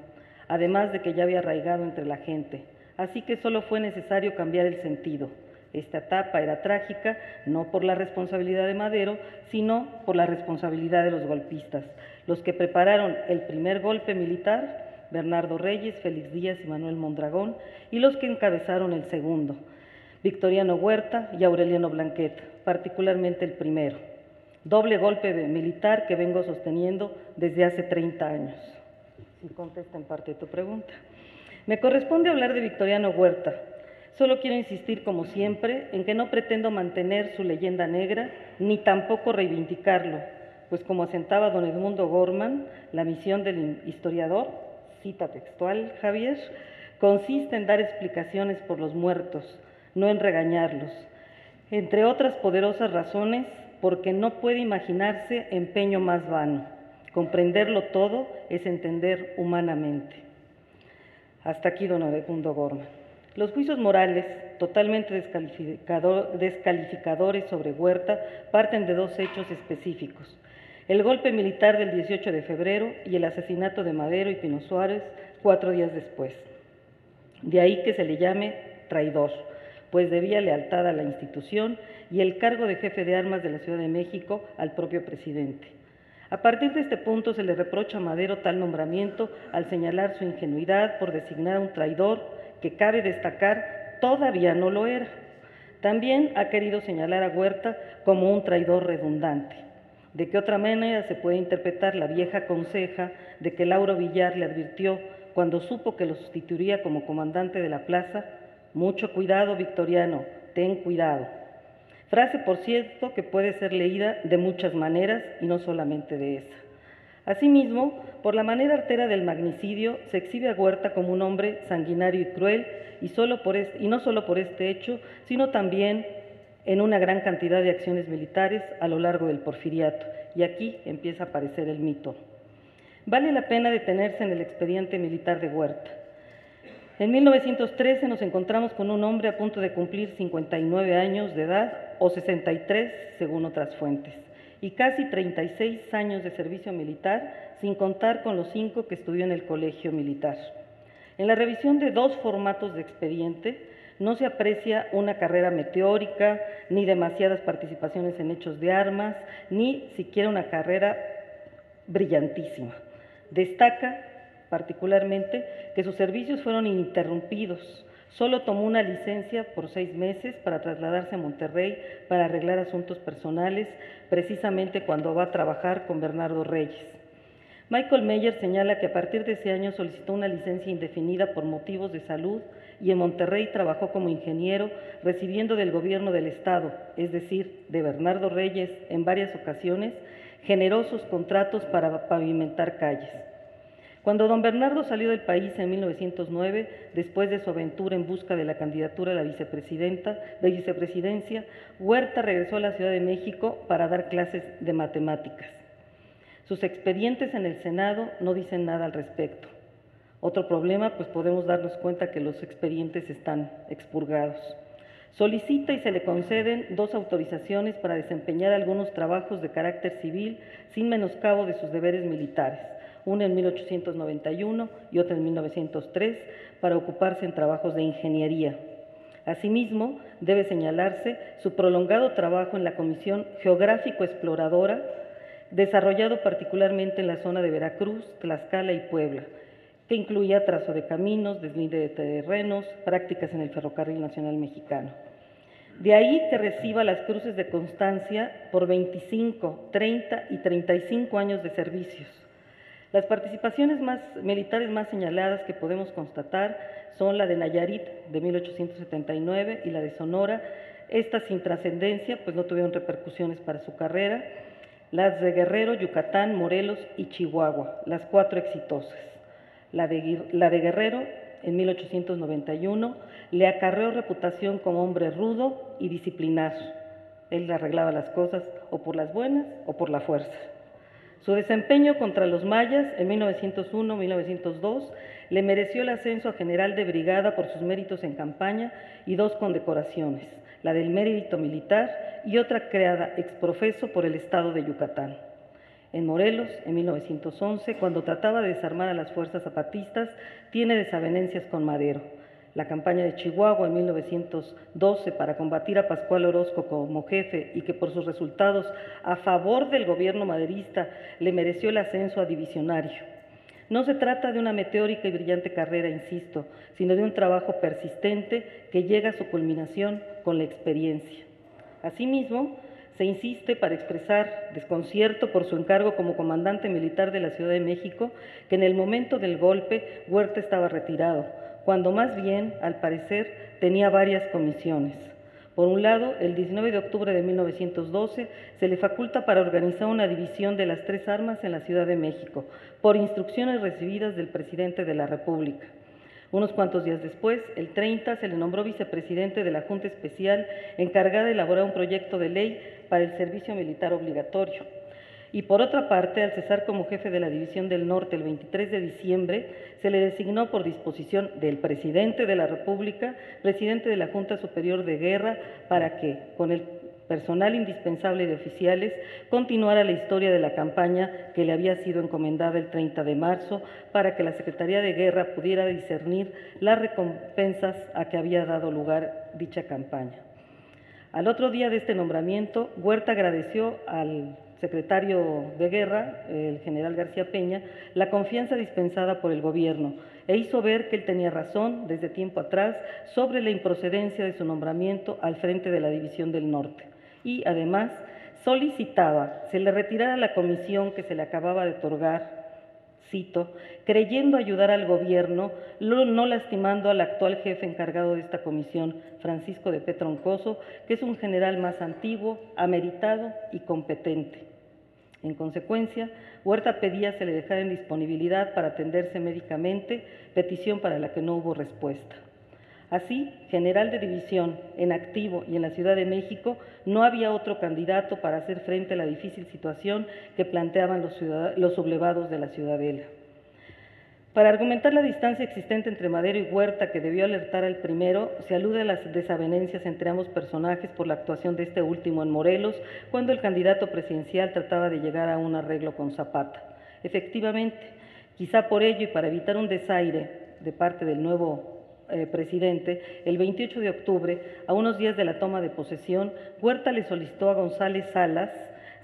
además de que ya había arraigado entre la gente. Así que solo fue necesario cambiar el sentido. Esta etapa era trágica, no por la responsabilidad de Madero, sino por la responsabilidad de los golpistas, los que prepararon el primer golpe militar, Bernardo Reyes, Félix Díaz y Manuel Mondragón, y los que encabezaron el segundo, Victoriano Huerta y Aureliano Blanquet, particularmente el primero. Doble golpe militar que vengo sosteniendo desde hace 30 años. Si contesta en parte de tu pregunta. Me corresponde hablar de Victoriano Huerta. Solo quiero insistir, como siempre, en que no pretendo mantener su leyenda negra, ni tampoco reivindicarlo, pues como asentaba don Edmundo Gorman, la misión del historiador, cita textual, Javier, consiste en dar explicaciones por los muertos, no en regañarlos. Entre otras poderosas razones, porque no puede imaginarse empeño más vano. Comprenderlo todo es entender humanamente. Hasta aquí don Edmundo Gorman. Los juicios morales, totalmente descalificadores sobre Huerta, parten de dos hechos específicos: el golpe militar del 18 de febrero y el asesinato de Madero y Pino Suárez 4 días después. De ahí que se le llame traidor, pues debía lealtad a la institución y el cargo de jefe de armas de la Ciudad de México al propio presidente. A partir de este punto se le reprocha a Madero tal nombramiento al señalar su ingenuidad por designar a un traidor que, cabe destacar, todavía no lo era. También ha querido señalar a Huerta como un traidor redundante. ¿De qué otra manera se puede interpretar la vieja conseja de que Lauro Villar le advirtió cuando supo que lo sustituiría como comandante de la plaza? Mucho cuidado, Victoriano, ten cuidado. Frase, por cierto, que puede ser leída de muchas maneras y no solamente de esa. Asimismo, por la manera artera del magnicidio, se exhibe a Huerta como un hombre sanguinario y cruel, y no solo por este hecho, sino también en una gran cantidad de acciones militares a lo largo del Porfiriato, y aquí empieza a aparecer el mito. Vale la pena detenerse en el expediente militar de Huerta. En 1913 nos encontramos con un hombre a punto de cumplir 59 años de edad, o 63 según otras fuentes, y casi 36 años de servicio militar, sin contar con los 5 que estudió en el colegio militar. En la revisión de 2 formatos de expediente no se aprecia una carrera meteórica, ni demasiadas participaciones en hechos de armas, ni siquiera una carrera brillantísima. Destaca particularmente que sus servicios fueron ininterrumpidos. Solo tomó una licencia por 6 meses para trasladarse a Monterrey para arreglar asuntos personales, precisamente cuando va a trabajar con Bernardo Reyes. Michael Meyer señala que a partir de ese año solicitó una licencia indefinida por motivos de salud y en Monterrey trabajó como ingeniero, recibiendo del gobierno del Estado, es decir, de Bernardo Reyes, en varias ocasiones, generosos contratos para pavimentar calles. Cuando don Bernardo salió del país en 1909, después de su aventura en busca de la candidatura a la vicepresidencia, Huerta regresó a la Ciudad de México para dar clases de matemáticas. Sus expedientes en el Senado no dicen nada al respecto. Otro problema, pues podemos darnos cuenta que los expedientes están expurgados. Solicita y se le conceden 2 autorizaciones para desempeñar algunos trabajos de carácter civil sin menoscabo de sus deberes militares, una en 1891 y otra en 1903, para ocuparse en trabajos de ingeniería. Asimismo, debe señalarse su prolongado trabajo en la Comisión Geográfico-Exploradora, desarrollado particularmente en la zona de Veracruz, Tlaxcala y Puebla, que incluía trazo de caminos, deslinde de terrenos, prácticas en el Ferrocarril Nacional Mexicano. De ahí que reciba las cruces de constancia por 25, 30 y 35 años de servicios. Las participaciones militares más señaladas que podemos constatar son la de Nayarit de 1879 y la de Sonora, estas sin trascendencia, pues no tuvieron repercusiones para su carrera, las de Guerrero, Yucatán, Morelos y Chihuahua, las 4 exitosas. La de Guerrero, en 1891, le acarreó reputación como hombre rudo y disciplinado. Él arreglaba las cosas o por las buenas o por la fuerza. Su desempeño contra los mayas en 1901-1902 le mereció el ascenso a general de brigada por sus méritos en campaña y 2 condecoraciones, la del mérito militar y otra creada ex profeso por el estado de Yucatán. En Morelos, en 1911, cuando trataba de desarmar a las fuerzas zapatistas, tiene desavenencias con Madero. La campaña de Chihuahua en 1912 para combatir a Pascual Orozco como jefe y que por sus resultados a favor del gobierno maderista le mereció el ascenso a divisionario. No se trata de una meteórica y brillante carrera, insisto, sino de un trabajo persistente que llega a su culminación con la experiencia. Asimismo, se insiste para expresar desconcierto por su encargo como comandante militar de la Ciudad de México, que en el momento del golpe Huerta estaba retirado, cuando más bien, al parecer, tenía varias comisiones. Por un lado, el 19 de octubre de 1912 se le faculta para organizar una división de las 3 armas en la Ciudad de México, por instrucciones recibidas del presidente de la República. Unos cuantos días después, el 30, se le nombró vicepresidente de la Junta Especial encargada de elaborar un proyecto de ley para el servicio militar obligatorio. Y por otra parte, al cesar como jefe de la División del Norte el 23 de diciembre, se le designó por disposición del presidente de la República, presidente de la Junta Superior de Guerra, para que, con el personal indispensable de oficiales, continuara la historia de la campaña que le había sido encomendada el 30 de marzo, para que la Secretaría de Guerra pudiera discernir las recompensas a que había dado lugar dicha campaña. Al otro día de este nombramiento, Huerta agradeció al secretario de Guerra, el general García Peña, la confianza dispensada por el gobierno e hizo ver que él tenía razón desde tiempo atrás sobre la improcedencia de su nombramiento al frente de la División del Norte. Y además solicitaba se le retirara la comisión que se le acababa de otorgar, cito, creyendo ayudar al gobierno, no lastimando al actual jefe encargado de esta comisión, Francisco de P. Troncoso, que es un general más antiguo, ameritado y competente. En consecuencia, Huerta pedía se le dejara en disponibilidad para atenderse médicamente, petición para la que no hubo respuesta. Así, general de división, en activo y en la Ciudad de México, no había otro candidato para hacer frente a la difícil situación que planteaban los sublevados de la Ciudadela. Para argumentar la distancia existente entre Madero y Huerta, que debió alertar al primero, se alude a las desavenencias entre ambos personajes por la actuación de este último en Morelos, cuando el candidato presidencial trataba de llegar a un arreglo con Zapata. Efectivamente, quizá por ello y para evitar un desaire de parte del nuevo presidente, el 28 de octubre, a unos días de la toma de posesión, Huerta le solicitó a González Salas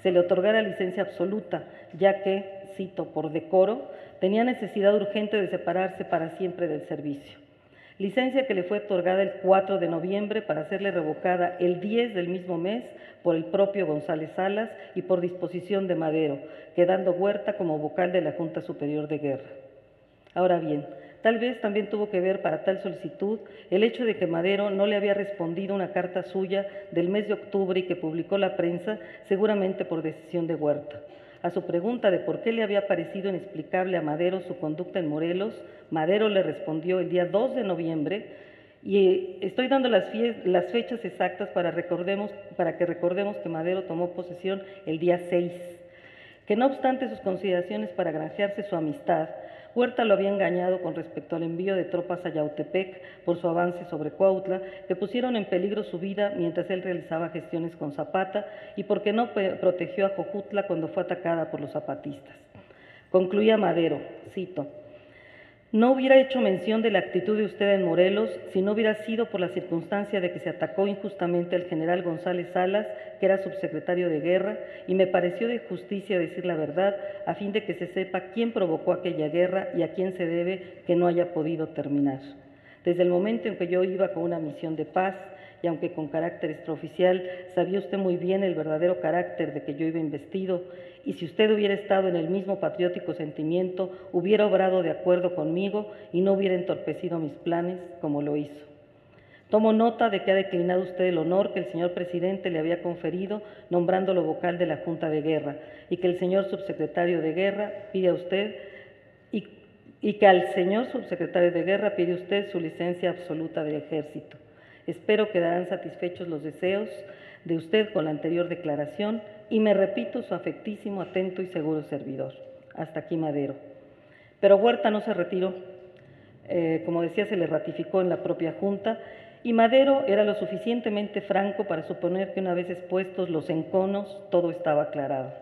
se le otorgara licencia absoluta, ya que, cito, por decoro, tenía necesidad urgente de separarse para siempre del servicio. Licencia que le fue otorgada el 4 de noviembre para serle revocada el 10 del mismo mes por el propio González Salas y por disposición de Madero, quedando Huerta como vocal de la Junta Superior de Guerra. Ahora bien, tal vez también tuvo que ver para tal solicitud el hecho de que Madero no le había respondido una carta suya del mes de octubre y que publicó la prensa, seguramente por decisión de Huerta. A su pregunta de por qué le había parecido inexplicable a Madero su conducta en Morelos, Madero le respondió el día 2 de noviembre, y estoy dando las fechas exactas para que recordemos que Madero tomó posesión el día 6, que no obstante sus consideraciones para granjearse su amistad, Huerta lo había engañado con respecto al envío de tropas a Yautepec por su avance sobre Cuautla, que pusieron en peligro su vida mientras él realizaba gestiones con Zapata y porque no protegió a Jojutla cuando fue atacada por los zapatistas. Concluía Madero, cito, No hubiera hecho mención de la actitud de usted en Morelos si no hubiera sido por la circunstancia de que se atacó injustamente al general González Salas, que era subsecretario de Guerra, y me pareció de justicia decir la verdad a fin de que se sepa quién provocó aquella guerra y a quién se debe que no haya podido terminar. Desde el momento en que yo iba con una misión de paz, y aunque con carácter extraoficial, sabía usted muy bien el verdadero carácter de que yo iba investido, y si usted hubiera estado en el mismo patriótico sentimiento, hubiera obrado de acuerdo conmigo y no hubiera entorpecido mis planes como lo hizo. Tomo nota de que ha declinado usted el honor que el señor presidente le había conferido nombrándolo vocal de la Junta de Guerra, y que el señor subsecretario de Guerra pide a usted y que al señor subsecretario de Guerra pide usted su licencia absoluta del Ejército. Espero quedarán satisfechos los deseos de usted con la anterior declaración y me repito su afectísimo, atento y seguro servidor. Hasta aquí Madero. Pero Huerta no se retiró. Como decía, se le ratificó en la propia Junta y Madero era lo suficientemente franco para suponer que una vez expuestos los enconos, todo estaba aclarado.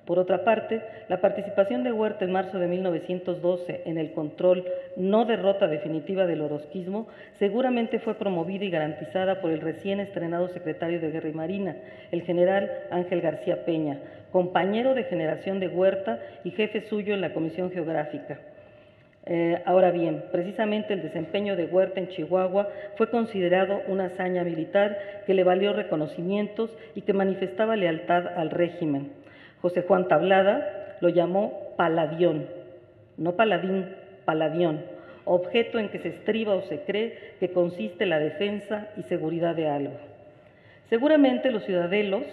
Por otra parte, la participación de Huerta en marzo de 1912 en el control, no derrota definitiva del orozquismo, seguramente fue promovida y garantizada por el recién estrenado secretario de Guerra y Marina, el general Ángel García Peña, compañero de generación de Huerta y jefe suyo en la Comisión Geográfica. Ahora bien, precisamente el desempeño de Huerta en Chihuahua fue considerado una hazaña militar que le valió reconocimientos y que manifestaba lealtad al régimen. José Juan Tablada lo llamó paladión, no paladín, paladión, objeto en que se estriba o se cree que consiste la defensa y seguridad de algo. Seguramente los ciudadelos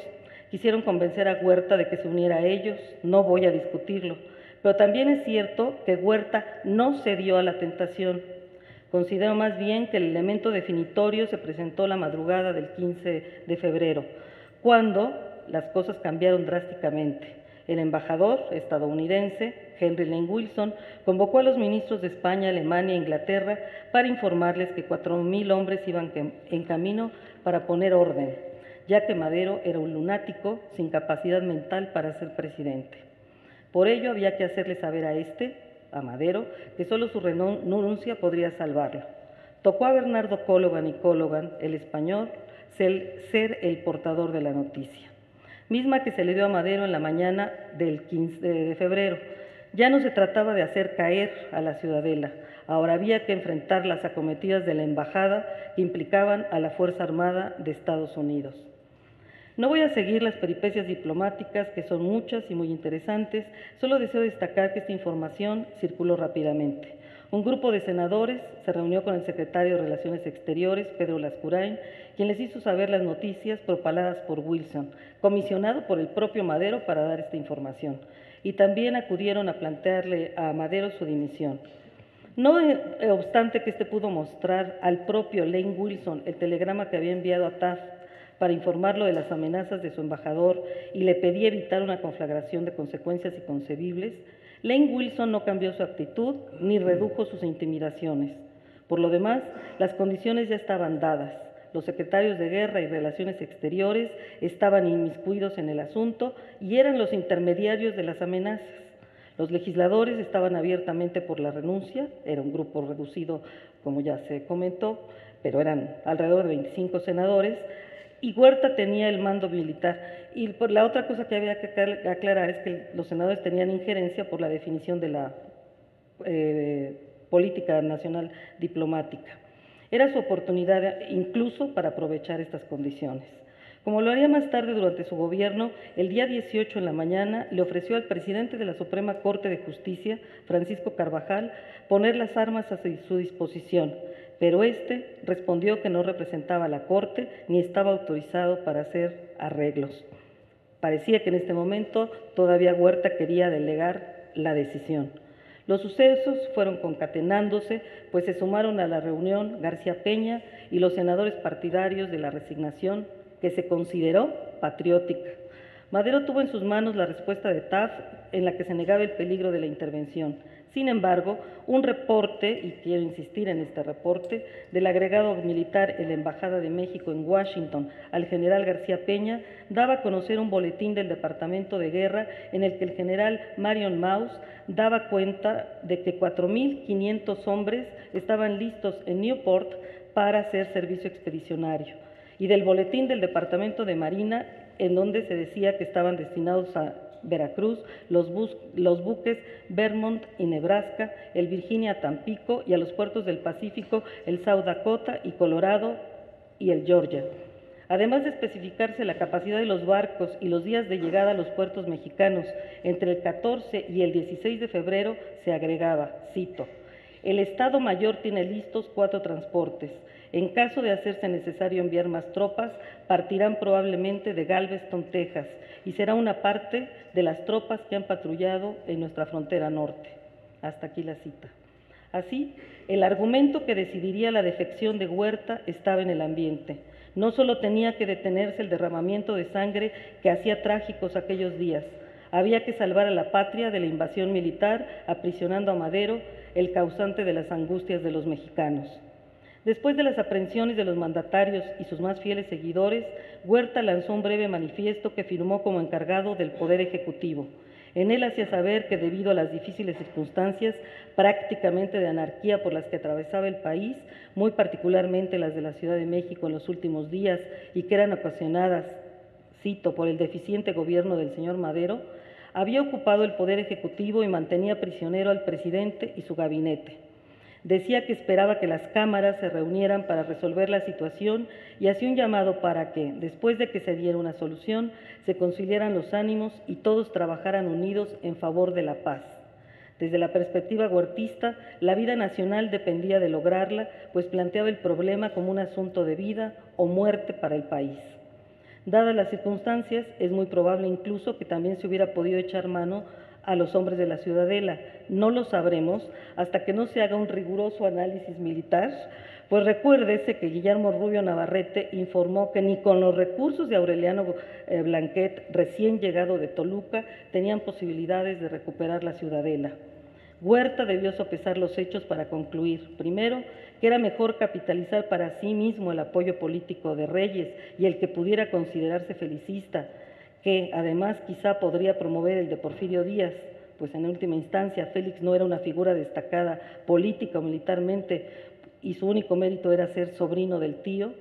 quisieron convencer a Huerta de que se uniera a ellos, no voy a discutirlo, pero también es cierto que Huerta no cedió a la tentación. Considero más bien que el elemento definitorio se presentó la madrugada del 15 de febrero, cuando las cosas cambiaron drásticamente. El embajador estadounidense, Henry Lane Wilson, convocó a los ministros de España, Alemania e Inglaterra para informarles que 4,000 hombres iban en camino para poner orden, ya que Madero era un lunático sin capacidad mental para ser presidente. Por ello había que hacerle saber a Madero, que solo su renuncia podría salvarlo. Tocó a Bernardo Collogan y Collogan, el español, ser el portador de la noticia, misma que se le dio a Madero en la mañana del 15 de febrero. Ya no se trataba de hacer caer a la ciudadela, ahora había que enfrentar las acometidas de la embajada que implicaban a la Fuerza Armada de Estados Unidos. No voy a seguir las peripecias diplomáticas, que son muchas y muy interesantes, solo deseo destacar que esta información circuló rápidamente. Un grupo de senadores se reunió con el secretario de Relaciones Exteriores, Pedro Lascurain, quien les hizo saber las noticias propaladas por Wilson, comisionado por el propio Madero para dar esta información, y también acudieron a plantearle a Madero su dimisión. No obstante que este pudo mostrar al propio Lane Wilson el telegrama que había enviado a Taft para informarlo de las amenazas de su embajador y le pedía evitar una conflagración de consecuencias inconcebibles, Lane Wilson no cambió su actitud ni redujo sus intimidaciones. Por lo demás, las condiciones ya estaban dadas. Los secretarios de Guerra y Relaciones Exteriores estaban inmiscuidos en el asunto y eran los intermediarios de las amenazas. Los legisladores estaban abiertamente por la renuncia, era un grupo reducido, como ya se comentó, pero eran alrededor de 25 senadores, y Huerta tenía el mando militar. Y por la otra cosa que había que aclarar es que los senadores tenían injerencia por la definición de la política nacional diplomática. Era su oportunidad incluso para aprovechar estas condiciones. Como lo haría más tarde durante su gobierno, el día 18 en la mañana le ofreció al presidente de la Suprema Corte de Justicia, Francisco Carvajal, poner las armas a su disposición, pero este respondió que no representaba a la Corte ni estaba autorizado para hacer arreglos. Parecía que en este momento todavía Huerta quería delegar la decisión. Los sucesos fueron concatenándose, pues se sumaron a la reunión García Peña y los senadores partidarios de la resignación, que se consideró patriótica, Madero tuvo en sus manos la respuesta de Taft en la que se negaba el peligro de la intervención. Sin embargo, un reporte, y quiero insistir en este reporte, del agregado militar en la Embajada de México en Washington al general García Peña, daba a conocer un boletín del Departamento de Guerra en el que el general Marion Maus daba cuenta de que 4.500 hombres estaban listos en Newport para hacer servicio expedicionario, y del boletín del Departamento de Marina, en donde se decía que estaban destinados a Veracruz los buques Vermont y Nebraska, el Virginia Tampico, y a los puertos del Pacífico el South Dakota y Colorado y el Georgia. Además de especificarse la capacidad de los barcos y los días de llegada a los puertos mexicanos, entre el 14 y el 16 de febrero se agregaba, cito, el Estado Mayor tiene listos 4 transportes. En caso de hacerse necesario enviar más tropas, partirán probablemente de Galveston, Texas, y será una parte de las tropas que han patrullado en nuestra frontera norte. Hasta aquí la cita. Así, el argumento que decidiría la defección de Huerta estaba en el ambiente. No solo tenía que detenerse el derramamiento de sangre que hacía trágicos aquellos días, había que salvar a la patria de la invasión militar, aprisionando a Madero, el causante de las angustias de los mexicanos. Después de las aprehensiones de los mandatarios y sus más fieles seguidores, Huerta lanzó un breve manifiesto que firmó como encargado del Poder Ejecutivo. En él hacía saber que debido a las difíciles circunstancias prácticamente de anarquía por las que atravesaba el país, muy particularmente las de la Ciudad de México en los últimos días y que eran ocasionadas, cito, por el deficiente gobierno del señor Madero, había ocupado el Poder Ejecutivo y mantenía prisionero al presidente y su gabinete. Decía que esperaba que las cámaras se reunieran para resolver la situación y hacía un llamado para que, después de que se diera una solución, se conciliaran los ánimos y todos trabajaran unidos en favor de la paz. Desde la perspectiva huertista, la vida nacional dependía de lograrla, pues planteaba el problema como un asunto de vida o muerte para el país. Dadas las circunstancias, es muy probable incluso que también se hubiera podido echar mano a los hombres de la Ciudadela. No lo sabremos hasta que no se haga un riguroso análisis militar, pues recuérdese que Guillermo Rubio Navarrete informó que ni con los recursos de Aureliano Blanquet, recién llegado de Toluca, tenían posibilidades de recuperar la Ciudadela. Huerta debió sopesar los hechos para concluir, primero, que era mejor capitalizar para sí mismo el apoyo político de Reyes y el que pudiera considerarse felicista, que además quizá podría promover el de Porfirio Díaz, pues en última instancia Félix no era una figura destacada política o militarmente y su único mérito era ser sobrino del tío,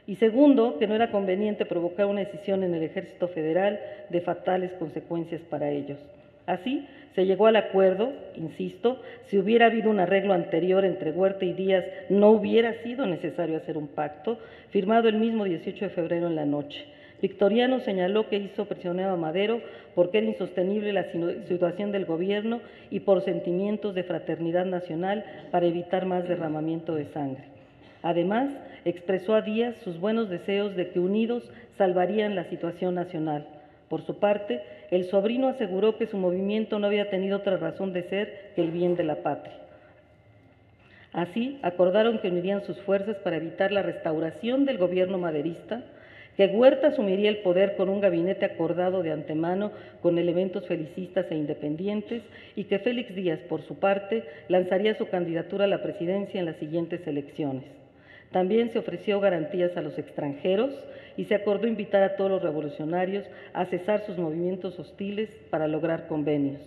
y segundo, que no era conveniente provocar una escisión en el Ejército Federal de fatales consecuencias para ellos. Así, se llegó al acuerdo, insisto, si hubiera habido un arreglo anterior entre Huerta y Díaz, no hubiera sido necesario hacer un pacto, firmado el mismo 18 de febrero en la noche. Victoriano señaló que hizo prisionero a Madero porque era insostenible la situación del gobierno y por sentimientos de fraternidad nacional para evitar más derramamiento de sangre. Además, expresó a Díaz sus buenos deseos de que unidos salvarían la situación nacional. Por su parte, el sobrino aseguró que su movimiento no había tenido otra razón de ser que el bien de la patria. Así, acordaron que unirían sus fuerzas para evitar la restauración del gobierno maderista, que Huerta asumiría el poder con un gabinete acordado de antemano con elementos felicistas e independientes y que Félix Díaz, por su parte, lanzaría su candidatura a la presidencia en las siguientes elecciones. También se ofreció garantías a los extranjeros y se acordó invitar a todos los revolucionarios a cesar sus movimientos hostiles para lograr convenios.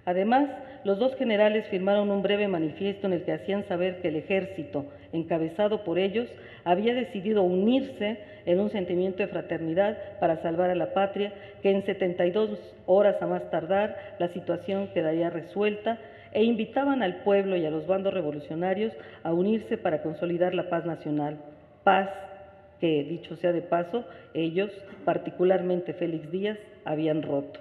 Además, los dos generales firmaron un breve manifiesto en el que hacían saber que el ejército, encabezado por ellos, había decidido unirse en un sentimiento de fraternidad para salvar a la patria, que en 72 horas a más tardar la situación quedaría resuelta, e invitaban al pueblo y a los bandos revolucionarios a unirse para consolidar la paz nacional, paz que, dicho sea de paso, ellos, particularmente Félix Díaz, habían roto.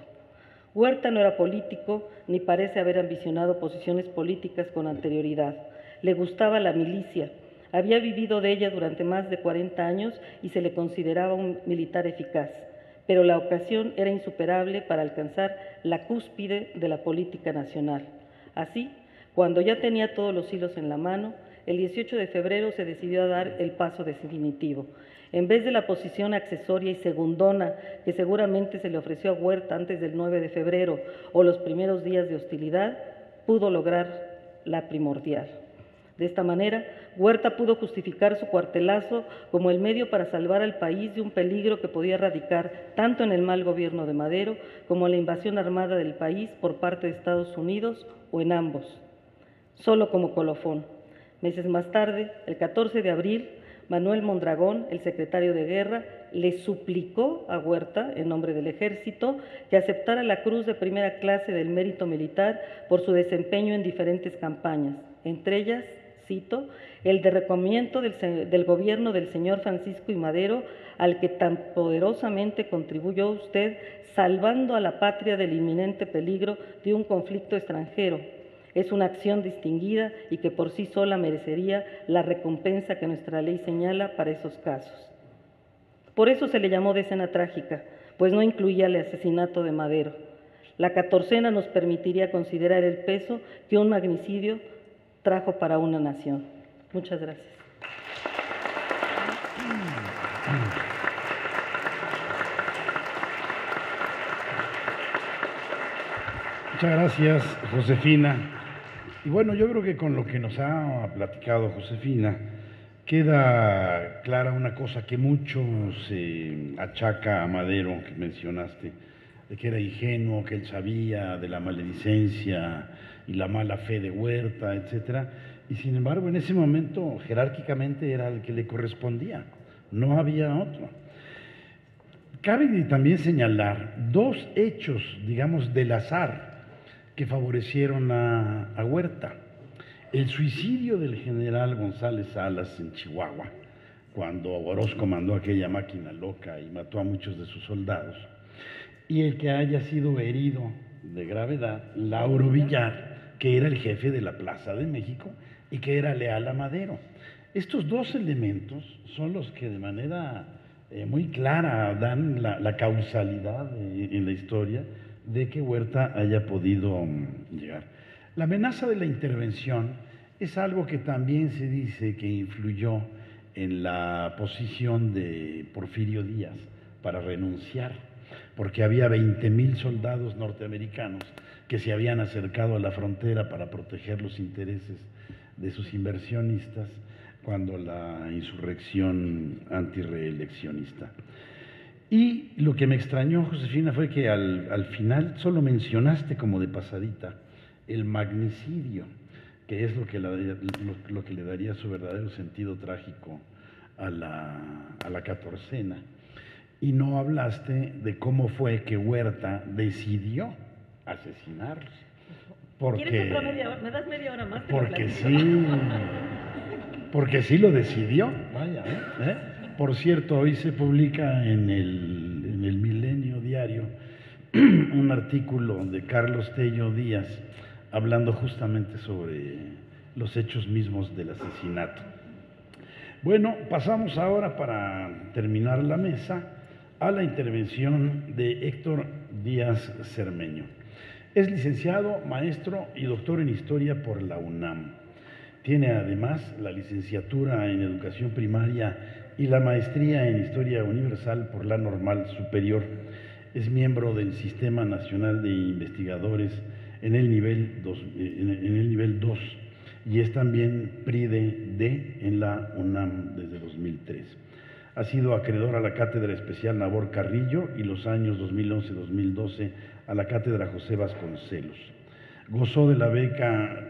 Huerta no era político, ni parece haber ambicionado posiciones políticas con anterioridad. Le gustaba la milicia, había vivido de ella durante más de 40 años y se le consideraba un militar eficaz, pero la ocasión era insuperable para alcanzar la cúspide de la política nacional. Así, cuando ya tenía todos los hilos en la mano, el 18 de febrero se decidió a dar el paso definitivo. En vez de la posición accesoria y segundona que seguramente se le ofreció a Huerta antes del 9 de febrero o los primeros días de hostilidad, pudo lograr la primordial. De esta manera, Huerta pudo justificar su cuartelazo como el medio para salvar al país de un peligro que podía radicar tanto en el mal gobierno de Madero como en la invasión armada del país por parte de Estados Unidos o en ambos. Solo como colofón. Meses más tarde, el 14 de abril, Manuel Mondragón, el secretario de Guerra, le suplicó a Huerta, en nombre del Ejército, que aceptara la Cruz de Primera Clase del Mérito Militar por su desempeño en diferentes campañas, entre ellas, cito, el derrocamiento del gobierno del señor Francisco I. Madero, al que tan poderosamente contribuyó usted, salvando a la patria del inminente peligro de un conflicto extranjero. Es una acción distinguida y que por sí sola merecería la recompensa que nuestra ley señala para esos casos. Por eso se le llamó decena trágica, pues no incluía el asesinato de Madero. La catorcena nos permitiría considerar el peso que un magnicidio trajo para una nación. Muchas gracias. Muchas gracias, Josefina. Y bueno, yo creo que con lo que nos ha platicado Josefina, queda clara una cosa que mucho se achaca a Madero, que mencionaste, de que era ingenuo, que él sabía de la maledicencia y la mala fe de Huerta, etcétera, y sin embargo en ese momento jerárquicamente era el que le correspondía, no había otro. Cabe también señalar dos hechos, digamos, del azar que favorecieron a Huerta. El suicidio del general González Salas en Chihuahua, cuando Orozco mandó aquella máquina loca y mató a muchos de sus soldados, y el que haya sido herido de gravedad Lauro Villar, que era el jefe de la Plaza de México y que era leal a Madero. Estos dos elementos son los que de manera muy clara dan la causalidad en la historia de que Huerta haya podido llegar. La amenaza de la intervención es algo que también se dice que influyó en la posición de Porfirio Díaz para renunciar, porque había 20,000 soldados norteamericanos que se habían acercado a la frontera para proteger los intereses de sus inversionistas cuando la insurrección antirreeleccionista. Y lo que me extrañó, Josefina, fue que al final solo mencionaste como de pasadita el magnicidio, que es lo que le daría su verdadero sentido trágico a la catorcena. Y no hablaste de cómo fue que Huerta decidió asesinarlos. ¿Quieres otra media hora? ¿Me das media hora más? Porque sí lo decidió. Vaya, Por cierto, hoy se publica en el Milenio Diario un artículo de Carlos Tello Díaz hablando justamente sobre los hechos mismos del asesinato. Bueno, pasamos ahora, para terminar la mesa, a la intervención de Héctor Díaz Cermeño. Es licenciado, maestro y doctor en Historia por la UNAM. Tiene además la licenciatura en Educación Primaria y la maestría en Historia Universal por la Normal Superior. Es miembro del Sistema Nacional de Investigadores en el nivel 2 y es también PRIDE-D en la UNAM desde 2003. Ha sido acreedor a la Cátedra Especial Nabor Carrillo y los años 2011-2012 a la Cátedra José Vasconcelos. Gozó de la beca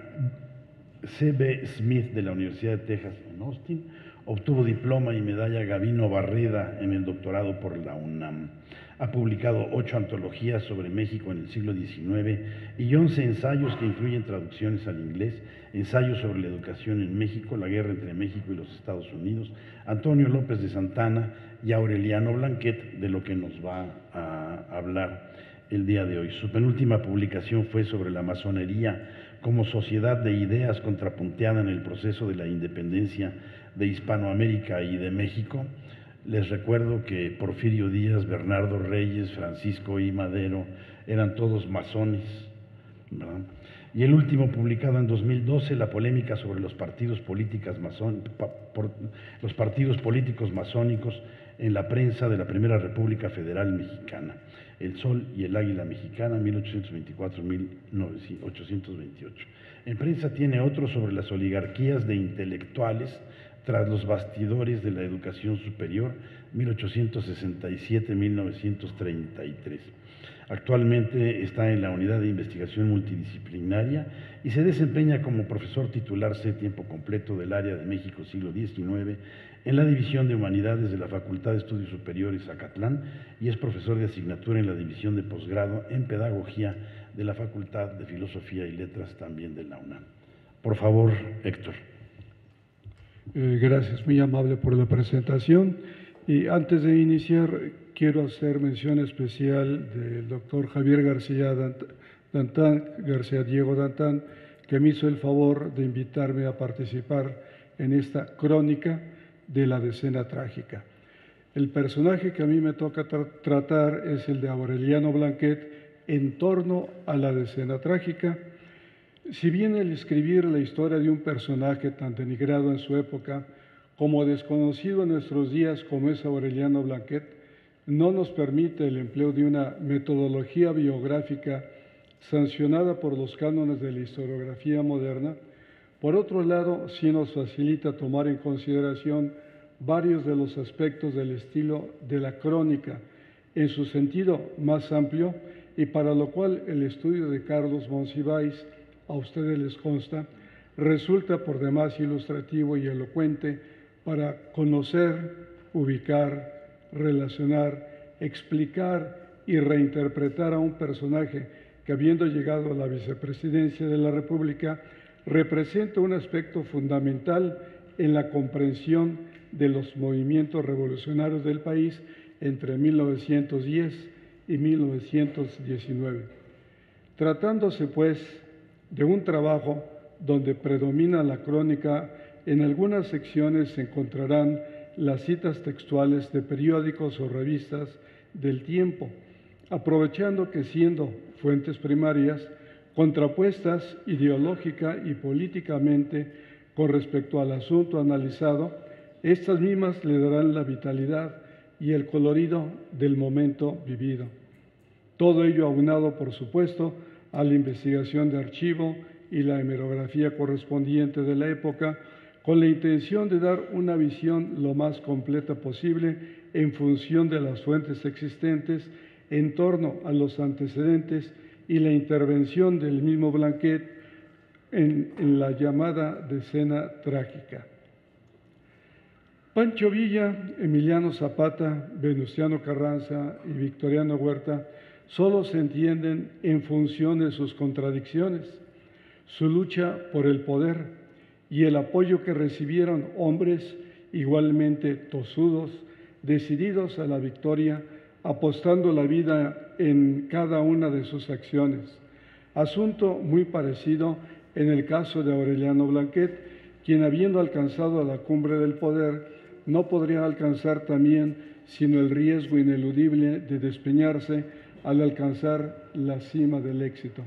C.B. Smith de la Universidad de Texas en Austin. Obtuvo diploma y medalla Gavino Barreda en el doctorado por la UNAM. Ha publicado 8 antologías sobre México en el siglo XIX y 11 ensayos que incluyen traducciones al inglés, ensayos sobre la educación en México, la guerra entre México y los Estados Unidos, Antonio López de Santana y Aureliano Blanquet, de lo que nos va a hablar el día de hoy. Su penúltima publicación fue sobre la masonería como sociedad de ideas contrapunteada en el proceso de la independencia de Hispanoamérica y de México. Les recuerdo que Porfirio Díaz, Bernardo Reyes, Francisco I. Madero eran todos masones ¿verdad? Y el último, publicado en 2012, La polémica sobre los partidos políticos masónicos en la prensa de la Primera República Federal Mexicana, El Sol y el Águila Mexicana, 1824-1828. En prensa tiene otro sobre las oligarquías de intelectuales tras los bastidores de la educación superior, 1867-1933. Actualmente está en la Unidad de Investigación Multidisciplinaria y se desempeña como profesor titular C tiempo completo del área de México siglo XIX en la División de Humanidades de la Facultad de Estudios Superiores Zacatlán y es profesor de asignatura en la División de Posgrado en Pedagogía de la Facultad de Filosofía y Letras también de la UNAM. Por favor, Héctor. Gracias, muy amable por la presentación. Y antes de iniciar, quiero hacer mención especial del doctor Javier García Diego Dantán, que me hizo el favor de invitarme a participar en esta crónica de la decena trágica. El personaje que a mí me toca tratar es el de Aureliano Blanquet en torno a la decena trágica. Si bien el escribir la historia de un personaje tan denigrado en su época como desconocido en nuestros días como es Aureliano Blanquet, no nos permite el empleo de una metodología biográfica sancionada por los cánones de la historiografía moderna, por otro lado, sí nos facilita tomar en consideración varios de los aspectos del estilo de la crónica en su sentido más amplio y para lo cual el estudio de Carlos Monsiváis, a ustedes les consta, resulta por demás ilustrativo y elocuente para conocer, ubicar, relacionar, explicar y reinterpretar a un personaje que, habiendo llegado a la vicepresidencia de la República, representa un aspecto fundamental en la comprensión de los movimientos revolucionarios del país entre 1910 y 1919. Tratándose, pues, de un trabajo donde predomina la crónica, en algunas secciones se encontrarán las citas textuales de periódicos o revistas del tiempo, aprovechando que siendo fuentes primarias, contrapuestas ideológica y políticamente con respecto al asunto analizado, estas mismas le darán la vitalidad y el colorido del momento vivido. Todo ello aunado, por supuesto, a la investigación de archivo y la hemerografía correspondiente de la época, con la intención de dar una visión lo más completa posible en función de las fuentes existentes en torno a los antecedentes y la intervención del mismo Blanquet en la llamada decena trágica. Pancho Villa, Emiliano Zapata, Venustiano Carranza y Victoriano Huerta solo se entienden en función de sus contradicciones, su lucha por el poder y el apoyo que recibieron hombres igualmente tosudos, decididos a la victoria, apostando la vida en cada una de sus acciones. Asunto muy parecido en el caso de Aureliano Blanquet, quien habiendo alcanzado la cumbre del poder, no podría alcanzar también sino el riesgo ineludible de despeñarse al alcanzar la cima del éxito.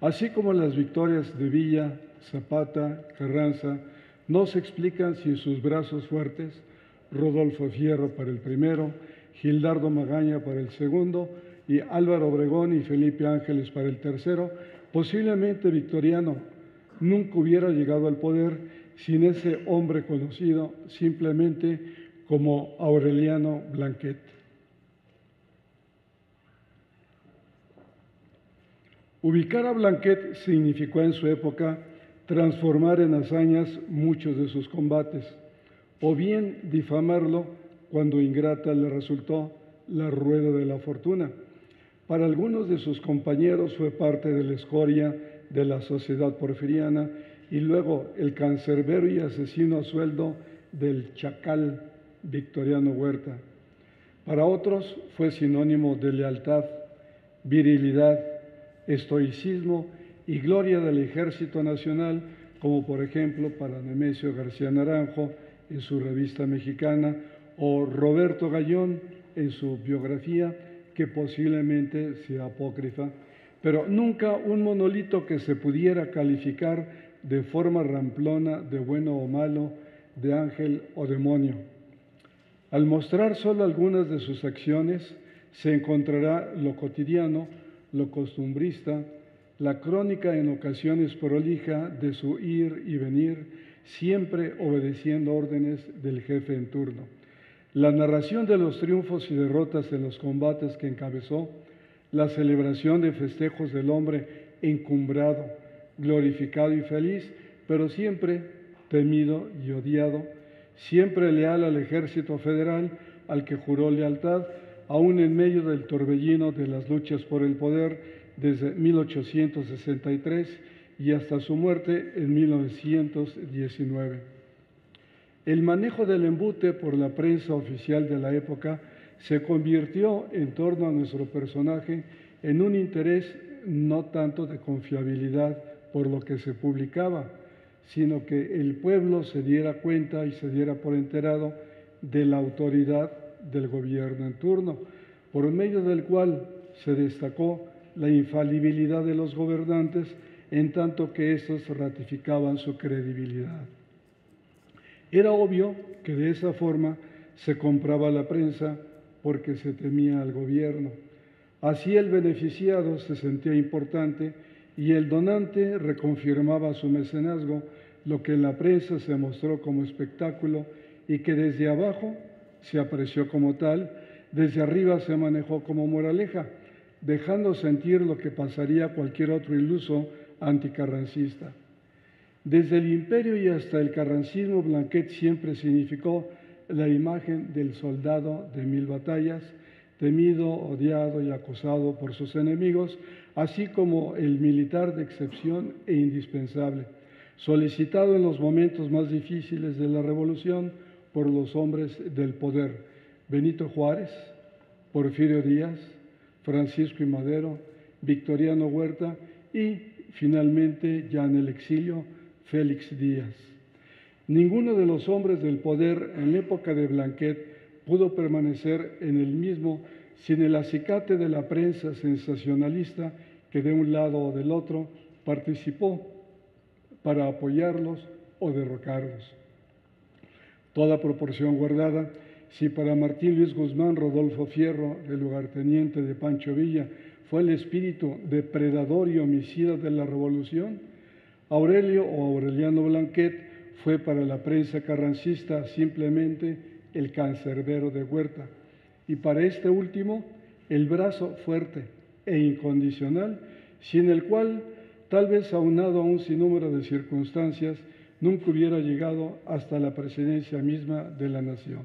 Así como las victorias de Villa, Zapata, Carranza no se explican sin sus brazos fuertes, Rodolfo Fierro para el primero, Gildardo Magaña para el segundo y Álvaro Obregón y Felipe Ángeles para el tercero, posiblemente Victoriano nunca hubiera llegado al poder sin ese hombre conocido simplemente como Aureliano Blanquet. Ubicar a Blanquet significó en su época transformar en hazañas muchos de sus combates, o bien difamarlo cuando ingrata le resultó la rueda de la fortuna. Para algunos de sus compañeros fue parte de la escoria de la sociedad porfiriana y luego el cancerbero y asesino a sueldo del chacal Victoriano Huerta. Para otros fue sinónimo de lealtad, virilidad, estoicismo y gloria del Ejército Nacional, como por ejemplo para Nemesio García Naranjo en su Revista Mexicana o Roberto Gallón en su biografía, que posiblemente sea apócrifa, pero nunca un monolito que se pudiera calificar de forma ramplona de bueno o malo, de ángel o demonio. Al mostrar solo algunas de sus acciones, se encontrará lo cotidiano, lo costumbrista, la crónica en ocasiones prolija de su ir y venir, siempre obedeciendo órdenes del jefe en turno. La narración de los triunfos y derrotas en los combates que encabezó, la celebración de festejos del hombre encumbrado, glorificado y feliz, pero siempre temido y odiado, siempre leal al ejército federal al que juró lealtad, aún en medio del torbellino de las luchas por el poder desde 1863 y hasta su muerte en 1919. El manejo del embute por la prensa oficial de la época se convirtió en torno a nuestro personaje en un interés no tanto de confiabilidad por lo que se publicaba, sino que el pueblo se diera cuenta y se diera por enterado de la autoridad del gobierno en turno, por medio del cual se destacó la infalibilidad de los gobernantes, en tanto que estos ratificaban su credibilidad. Era obvio que de esa forma se compraba la prensa porque se temía al gobierno. Así el beneficiado se sentía importante y el donante reconfirmaba su mecenazgo, lo que en la prensa se mostró como espectáculo y que desde abajo se apreció como tal, desde arriba se manejó como moraleja, dejando sentir lo que pasaría a cualquier otro iluso anticarrancista. Desde el imperio y hasta el carrancismo, Blanquet siempre significó la imagen del soldado de 1000 batallas, temido, odiado y acosado por sus enemigos, así como el militar de excepción e indispensable, solicitado en los momentos más difíciles de la revolución por los hombres del poder: Benito Juárez, Porfirio Díaz, Francisco I. Madero, Victoriano Huerta y, finalmente, ya en el exilio, Félix Díaz. Ninguno de los hombres del poder en la época de Blanquet pudo permanecer en el mismo sin el acicate de la prensa sensacionalista que de un lado o del otro participó para apoyarlos o derrocarlos. Toda proporción guardada, si para Martín Luis Guzmán Rodolfo Fierro, el lugarteniente de Pancho Villa, fue el espíritu depredador y homicida de la revolución, Aurelio o Aureliano Blanquet fue para la prensa carrancista simplemente el cancerbero de Huerta, y para este último el brazo fuerte e incondicional, sin el cual, tal vez aunado a un sinnúmero de circunstancias, nunca hubiera llegado hasta la presidencia misma de la nación.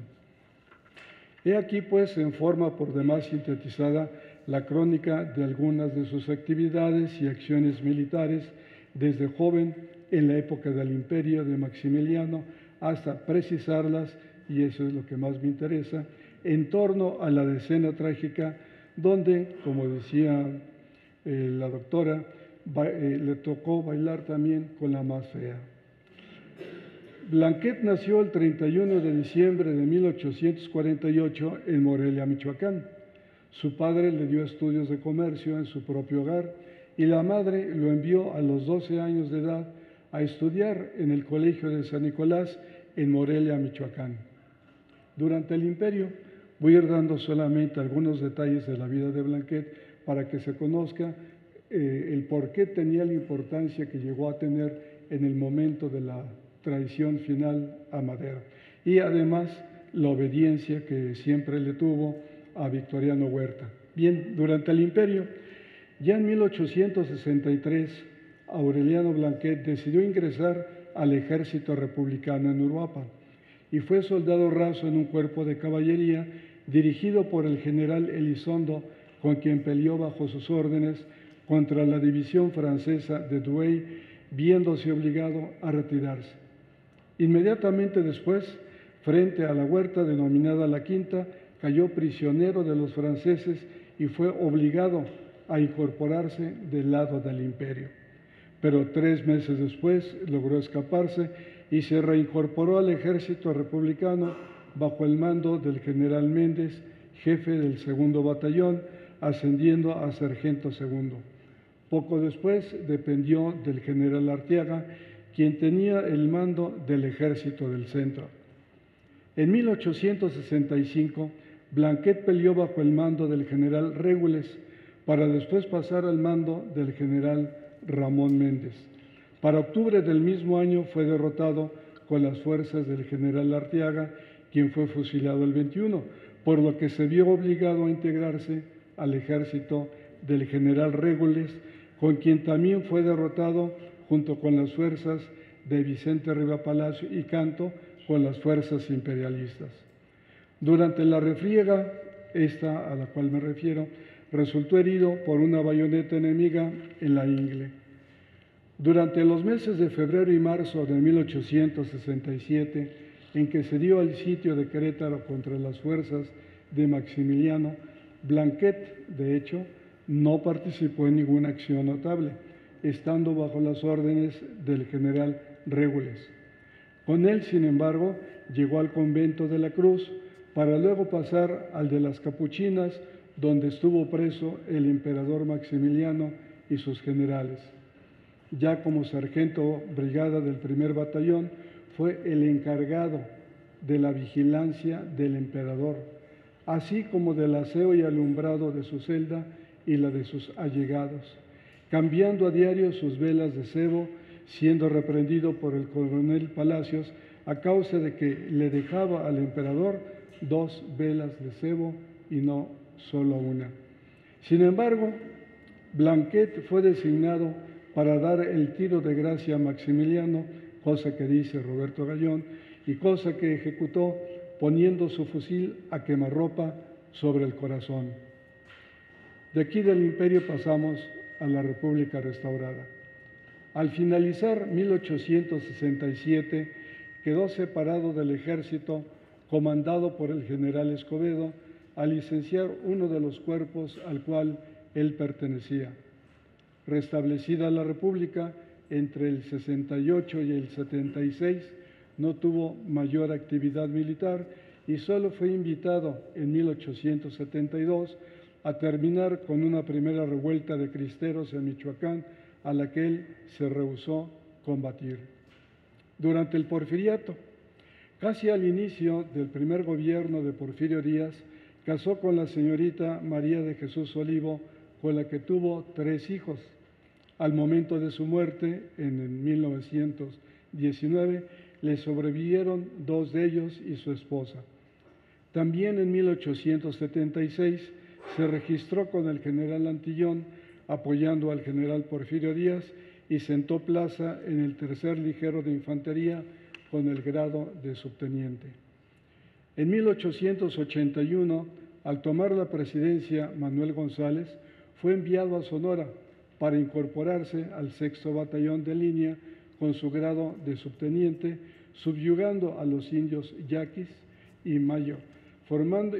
He aquí, pues, en forma por demás sintetizada, la crónica de algunas de sus actividades y acciones militares desde joven en la época del imperio de Maximiliano hasta precisarlas, y eso es lo que más me interesa, en torno a la decena trágica, donde, como decía la doctora, le tocó bailar también con la más fea. Blanquet nació el 31 de diciembre de 1848 en Morelia, Michoacán. Su padre le dio estudios de comercio en su propio hogar y la madre lo envió a los 12 años de edad a estudiar en el Colegio de San Nicolás en Morelia, Michoacán. Durante el imperio, voy a ir dando solamente algunos detalles de la vida de Blanquet para que se conozca el por qué tenía la importancia que llegó a tener en el momento de la traición final a Madero, y además la obediencia que siempre le tuvo a Victoriano Huerta. Bien, durante el imperio, ya en 1863, Aureliano Blanquet decidió ingresar al ejército republicano en Uruapan y fue soldado raso en un cuerpo de caballería dirigido por el general Elizondo, con quien peleó bajo sus órdenes contra la división francesa de Douai, viéndose obligado a retirarse. Inmediatamente después, frente a la huerta denominada La Quinta, cayó prisionero de los franceses y fue obligado a incorporarse del lado del imperio. Pero 3 meses después logró escaparse y se reincorporó al ejército republicano bajo el mando del general Méndez, jefe del 2º batallón, ascendiendo a sargento segundo. Poco después dependió del general Arteaga, quien tenía el mando del Ejército del Centro. En 1865, Blanquet peleó bajo el mando del general Régules, para después pasar al mando del general Ramón Méndez. Para octubre del mismo año fue derrotado con las fuerzas del general Arteaga, quien fue fusilado el 21, por lo que se vio obligado a integrarse al ejército del general Régules, con quien también fue derrotado junto con las fuerzas de Vicente Riva Palacio y Canto con las fuerzas imperialistas. Durante la refriega, esta a la cual me refiero, resultó herido por una bayoneta enemiga en la ingle. Durante los meses de febrero y marzo de 1867, en que se dio el sitio de Querétaro contra las fuerzas de Maximiliano, Blanquet, de hecho, no participó en ninguna acción notable, estando bajo las órdenes del general Régules. Con él, sin embargo, llegó al convento de la Cruz, para luego pasar al de las Capuchinas, donde estuvo preso el emperador Maximiliano y sus generales. Ya como sargento brigada del primer batallón, fue el encargado de la vigilancia del emperador, así como del aseo y alumbrado de su celda y la de sus allegados, cambiando a diario sus velas de cebo, siendo reprendido por el coronel Palacios a causa de que le dejaba al emperador 2 velas de cebo y no solo una. Sin embargo, Blanquet fue designado para dar el tiro de gracia a Maximiliano, cosa que dice Roberto Gallón, y cosa que ejecutó poniendo su fusil a quemarropa sobre el corazón. De aquí del imperio pasamos a la República restaurada. Al finalizar 1867, quedó separado del ejército comandado por el general Escobedo, al licenciar uno de los cuerpos al cual él pertenecía. Restablecida la República, entre el 68 y el 76 no tuvo mayor actividad militar y solo fue invitado en 1872 a terminar con una primera revuelta de cristeros en Michoacán, a la que él se rehusó combatir. Durante el Porfiriato, casi al inicio del primer gobierno de Porfirio Díaz, casó con la señorita María de Jesús Olivo, con la que tuvo 3 hijos. Al momento de su muerte, en 1919, le sobrevivieron 2 de ellos y su esposa. También en 1876 se registró con el general Antillón, apoyando al general Porfirio Díaz, y sentó plaza en el 3er Ligero de Infantería con el grado de subteniente. En 1881, al tomar la presidencia Manuel González, fue enviado a Sonora para incorporarse al 6º Batallón de Línea con su grado de subteniente, subyugando a los indios yaquis y Mayo, formando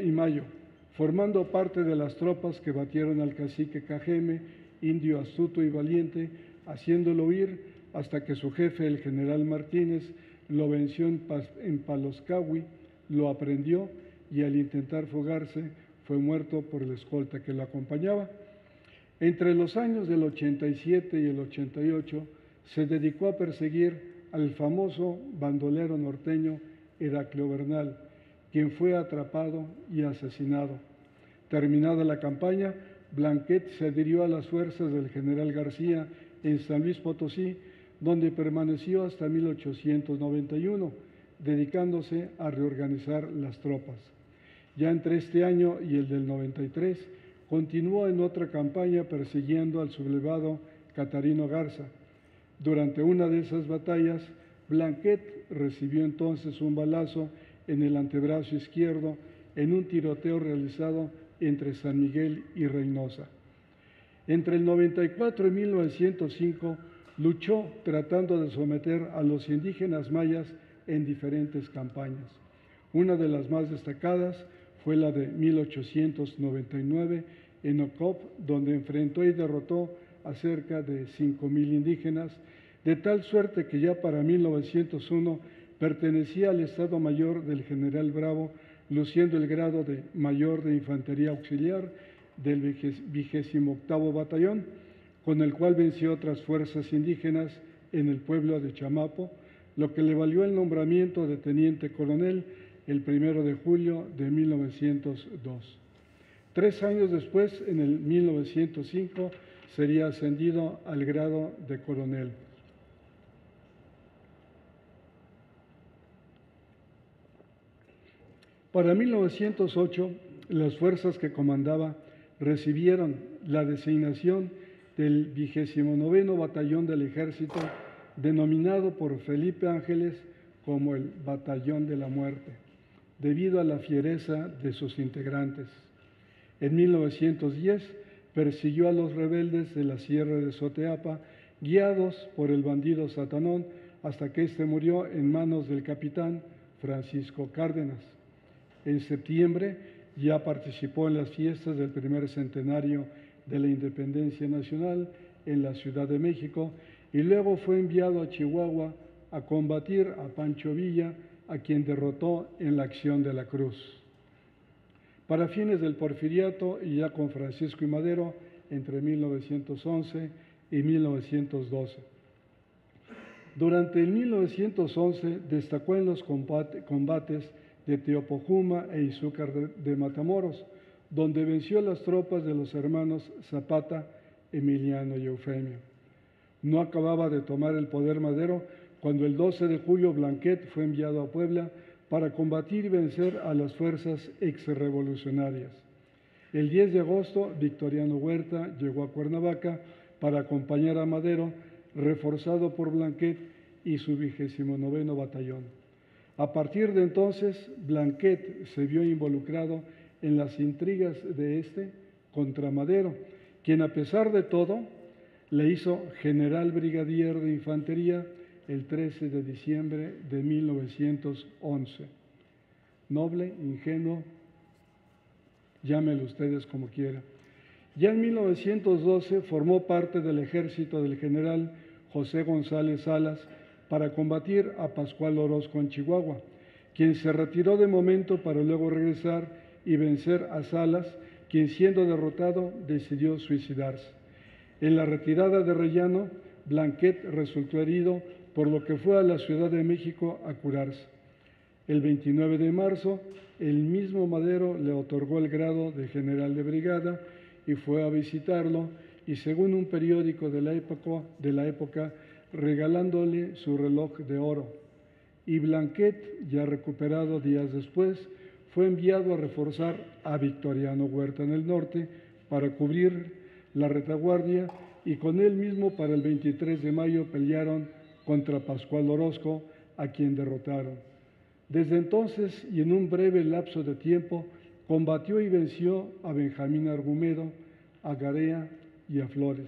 parte de las tropas que batieron al cacique Cajeme, indio astuto y valiente, haciéndolo huir hasta que su jefe, el general Martínez, lo venció en Paloscahui, lo aprendió y al intentar fugarse fue muerto por el escolta que lo acompañaba. Entre los años del 87 y el 88 se dedicó a perseguir al famoso bandolero norteño Heraclio Bernal, quien fue atrapado y asesinado. Terminada la campaña, Blanquet se adhirió a las fuerzas del general García en San Luis Potosí, donde permaneció hasta 1891, dedicándose a reorganizar las tropas. Ya entre este año y el del 93, continuó en otra campaña persiguiendo al sublevado Catarino Garza. Durante una de esas batallas, Blanquet recibió entonces un balazo en el antebrazo izquierdo en un tiroteo realizado entre San Miguel y Reynosa. Entre el 94 y 1905 luchó tratando de someter a los indígenas mayas en diferentes campañas. Una de las más destacadas fue la de 1899 en Ocop, donde enfrentó y derrotó a cerca de 5,000 indígenas, de tal suerte que ya para 1901 pertenecía al Estado Mayor del general Bravo, luciendo el grado de mayor de Infantería Auxiliar del 28º Batallón, con el cual venció otras fuerzas indígenas en el pueblo de Chamapo, lo que le valió el nombramiento de teniente coronel el 1 de julio de 1902. 3 años después, en el 1905, sería ascendido al grado de coronel. Para 1908, las fuerzas que comandaba recibieron la designación del 29º Batallón del Ejército, denominado por Felipe Ángeles como el Batallón de la Muerte, debido a la fiereza de sus integrantes. En 1910 persiguió a los rebeldes de la Sierra de Soteapa, guiados por el bandido Satanón, hasta que éste murió en manos del capitán Francisco Cárdenas. En septiembre ya participó en las fiestas del primer centenario de la Independencia Nacional en la Ciudad de México y luego fue enviado a Chihuahua a combatir a Pancho Villa, a quien derrotó en la Acción de la Cruz. Para fines del Porfiriato y ya con Francisco I. Madero entre 1911 y 1912. Durante el 1911 destacó en los combates de Teopojuma e Izúcar de Matamoros, donde venció a las tropas de los hermanos Zapata, Emiliano y Eufemio. No acababa de tomar el poder Madero cuando el 12 de julio Blanquet fue enviado a Puebla para combatir y vencer a las fuerzas exrevolucionarias. El 10 de agosto, Victoriano Huerta llegó a Cuernavaca para acompañar a Madero, reforzado por Blanquet y su 29º Batallón. A partir de entonces, Blanquet se vio involucrado en las intrigas de este contra Madero, quien a pesar de todo le hizo general brigadier de infantería el 13 de diciembre de 1911. Noble, ingenuo, llámenlo ustedes como quieran. Ya en 1912 formó parte del ejército del general José González Salas para combatir a Pascual Orozco en Chihuahua, quien se retiró de momento para luego regresar y vencer a Salas, quien siendo derrotado decidió suicidarse. En la retirada de Rellano, Blanquet resultó herido, por lo que fue a la Ciudad de México a curarse. El 29 de marzo, el mismo Madero le otorgó el grado de general de brigada y fue a visitarlo, y según un periódico de la época, regalándole su reloj de oro. Y Blanquet, ya recuperado días después, fue enviado a reforzar a Victoriano Huerta en el norte para cubrir la retaguardia, y con él mismo para el 23 de mayo pelearon contra Pascual Orozco, a quien derrotaron. Desde entonces, y en un breve lapso de tiempo, combatió y venció a Benjamín Argumedo, a Garea y a Flores.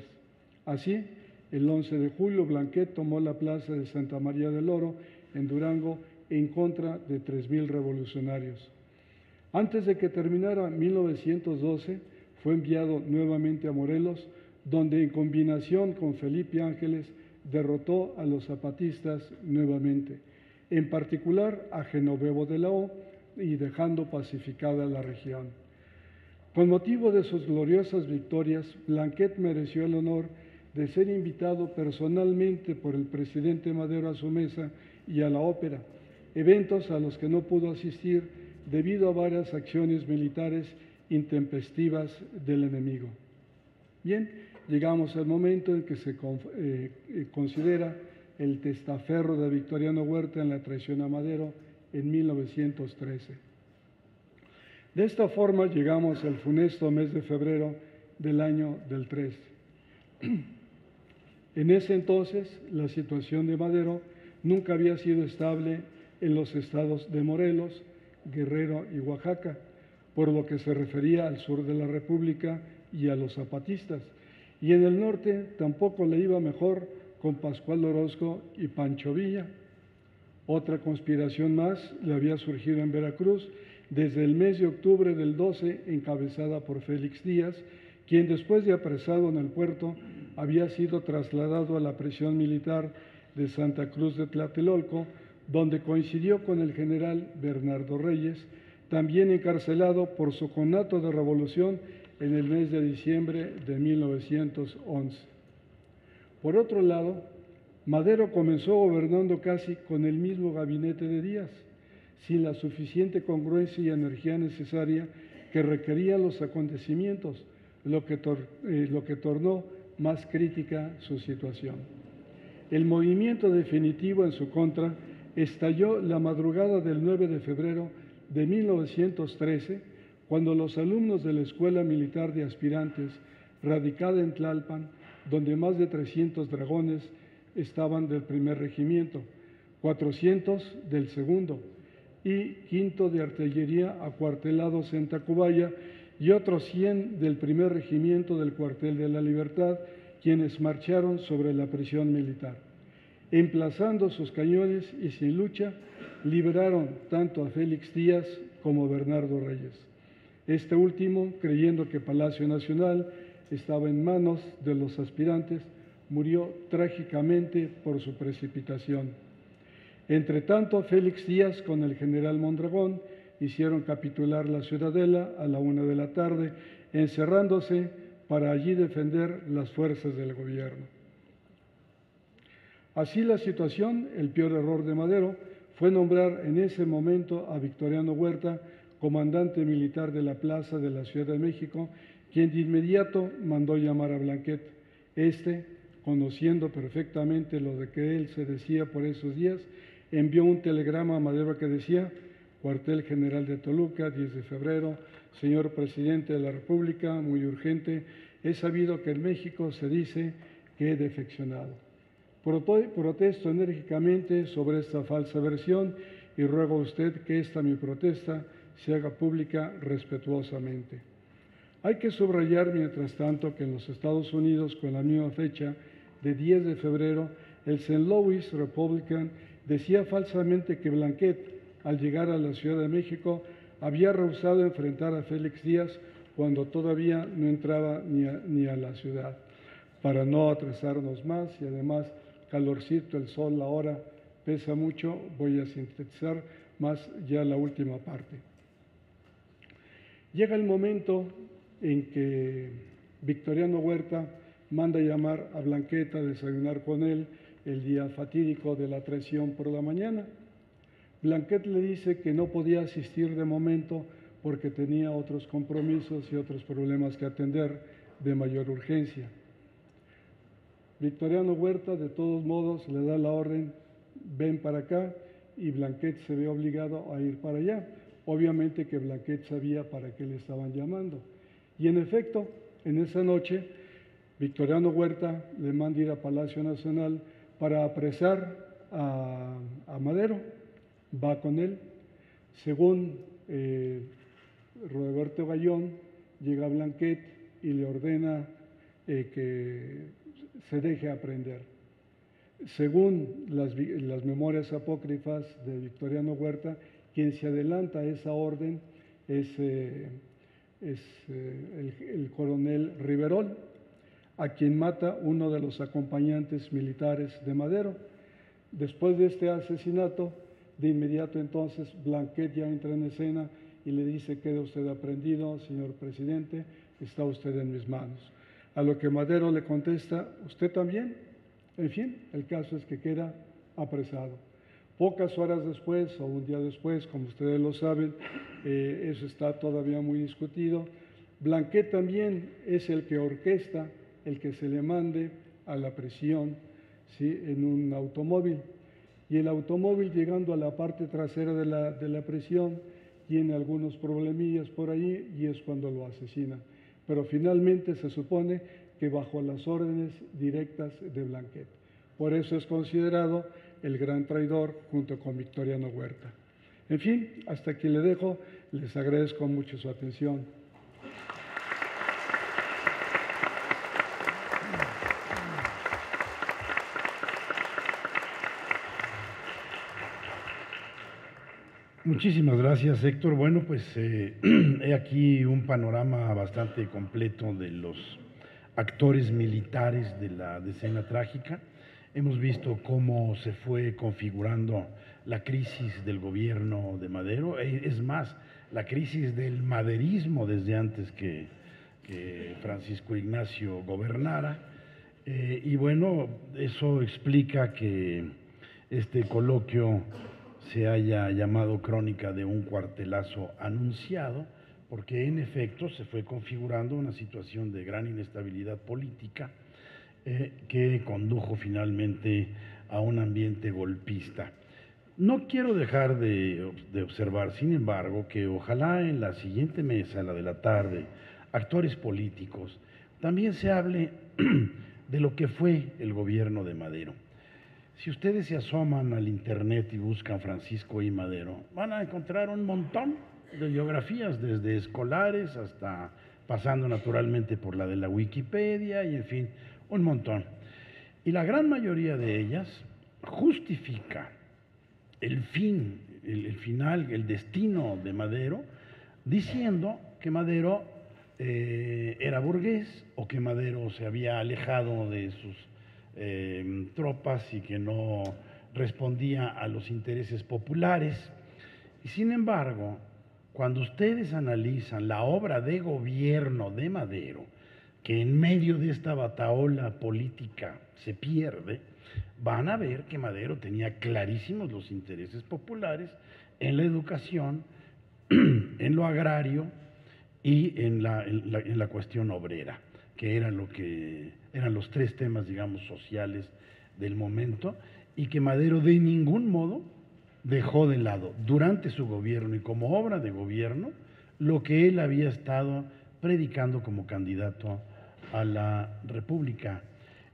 Así, el 11 de julio, Blanquet tomó la plaza de Santa María del Oro, en Durango, en contra de 3,000 revolucionarios. Antes de que terminara 1912, fue enviado nuevamente a Morelos, donde en combinación con Felipe Ángeles derrotó a los zapatistas nuevamente, en particular a Genovevo de la O, y dejando pacificada la región. Con motivo de sus gloriosas victorias, Blanquet mereció el honor de ser invitado personalmente por el presidente Madero a su mesa y a la ópera, eventos a los que no pudo asistir debido a varias acciones militares intempestivas del enemigo. Bien, llegamos al momento en que se considera el testaferro de Victoriano Huerta en la traición a Madero en 1913. De esta forma llegamos al funesto mes de febrero del año del 13. En ese entonces, la situación de Madero nunca había sido estable en los estados de Morelos, Guerrero y Oaxaca, por lo que se refería al sur de la República y a los zapatistas. Y en el norte tampoco le iba mejor con Pascual Orozco y Pancho Villa. Otra conspiración más le había surgido en Veracruz desde el mes de octubre del 12, encabezada por Félix Díaz, quien después de apresado en el puerto había sido trasladado a la prisión militar de Santa Cruz de Tlatelolco, donde coincidió con el general Bernardo Reyes, también encarcelado por su conato de revolución en el mes de diciembre de 1911. Por otro lado, Madero comenzó gobernando casi con el mismo gabinete de Díaz, sin la suficiente congruencia y energía necesaria que requerían los acontecimientos, lo que tornó más crítica su situación. El movimiento definitivo en su contra estalló la madrugada del 9 de febrero de 1913, cuando los alumnos de la Escuela Militar de Aspirantes, radicada en Tlalpan, donde más de 300 dragones estaban del primer regimiento, 400 del segundo y quinto de artillería acuartelados en Tacubaya y otros 100 del primer regimiento del cuartel de la Libertad, quienes marcharon sobre la prisión militar. Emplazando sus cañones y sin lucha, liberaron tanto a Félix Díaz como a Bernardo Reyes. Este último, creyendo que Palacio Nacional estaba en manos de los aspirantes, murió trágicamente por su precipitación. Entretanto, Félix Díaz con el general Mondragón hicieron capitular la ciudadela a la 1 de la tarde, encerrándose para allí defender las fuerzas del gobierno. Así la situación, el peor error de Madero fue nombrar en ese momento a Victoriano Huerta comandante militar de la plaza de la Ciudad de México, quien de inmediato mandó llamar a Blanquet. Este, conociendo perfectamente lo de que él se decía por esos días, envió un telegrama a Madero que decía: Cuartel General de Toluca, 10 de febrero, señor Presidente de la República, muy urgente, he sabido que en México se dice que he defeccionado. Protesto enérgicamente sobre esta falsa versión y ruego a usted que esta mi protesta se haga pública respetuosamente. Hay que subrayar, mientras tanto, que en los Estados Unidos, con la misma fecha de 10 de febrero, el St. Louis Republican decía falsamente que Blanquet, al llegar a la Ciudad de México, había rehusado enfrentar a Félix Díaz cuando todavía no entraba ni a la ciudad. Para no atrasarnos más y además calorcito, el sol ahora pesa mucho, voy a sintetizar más ya la última parte. Llega el momento en que Victoriano Huerta manda llamar a Blanquet a desayunar con él el día fatídico de la traición por la mañana. Blanquet le dice que no podía asistir de momento porque tenía otros compromisos y otros problemas que atender de mayor urgencia. Victoriano Huerta, de todos modos, le da la orden: ven para acá, y Blanquet se ve obligado a ir para allá. Obviamente que Blanquet sabía para qué le estaban llamando. Y en efecto, en esa noche, Victoriano Huerta le manda ir a Palacio Nacional para apresar a Madero. Va con él. Según Roberto Gallón, llega Blanquet y le ordena que se deje aprender. Según las memorias apócrifas de Victoriano Huerta, quien se adelanta a esa orden es el coronel Riverol, a quien mata uno de los acompañantes militares de Madero. Después de este asesinato, de inmediato entonces Blanquet ya entra en escena y le dice: quede usted aprendido, señor presidente, está usted en mis manos. A lo que Madero le contesta: ¿usted también? En fin, el caso es que queda apresado. Pocas horas después o un día después, como ustedes lo saben, eso está todavía muy discutido, Blanquet también es el que orquesta el que se le mande a la prisión, ¿sí?, en un automóvil. Y el automóvil, llegando a la parte trasera de la prisión, tiene algunos problemillas por ahí y es cuando lo asesinan. Pero finalmente se supone que bajo las órdenes directas de Blanquet. Por eso es considerado el gran traidor junto con Victoriano Huerta. En fin, hasta aquí le dejo. Les agradezco mucho su atención. Muchísimas gracias, Héctor. Bueno, pues he aquí un panorama bastante completo de los actores militares de la decena trágica. Hemos visto cómo se fue configurando la crisis del gobierno de Madero, es más, la crisis del maderismo desde antes que Francisco Ignacio gobernara. Y bueno, eso explica que este coloquio se haya llamado Crónica de un cuartelazo anunciado, porque en efecto se fue configurando una situación de gran inestabilidad política que condujo finalmente a un ambiente golpista. No quiero dejar de observar, sin embargo, que ojalá en la siguiente mesa, la de la tarde, actores políticos, también se hable de lo que fue el gobierno de Madero. Si ustedes se asoman al internet y buscan Francisco I. Madero, van a encontrar un montón de biografías, desde escolares hasta pasando naturalmente por la de la Wikipedia y en fin, un montón. Y la gran mayoría de ellas justifica el fin, el final, el destino de Madero, diciendo que Madero era burgués o que Madero se había alejado de sus tropas y que no respondía a los intereses populares. Y sin embargo, cuando ustedes analizan la obra de gobierno de Madero, que en medio de esta batahola política se pierde, van a ver que Madero tenía clarísimos los intereses populares en la educación, en lo agrario y en la cuestión obrera, que eran los tres temas, digamos, sociales del momento, y que Madero de ningún modo dejó de lado durante su gobierno y como obra de gobierno lo que él había estado predicando como candidato a la República.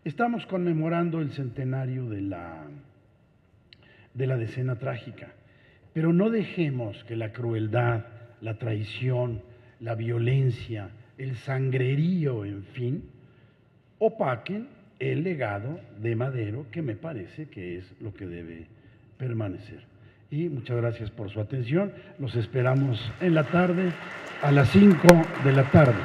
Estamos conmemorando el centenario de la decena trágica, pero no dejemos que la crueldad, la traición, la violencia, el sangrerío, en fin, opaquen el legado de Madero, que me parece que es lo que debe permanecer. Y muchas gracias por su atención. Los esperamos en la tarde, a las 5 de la tarde.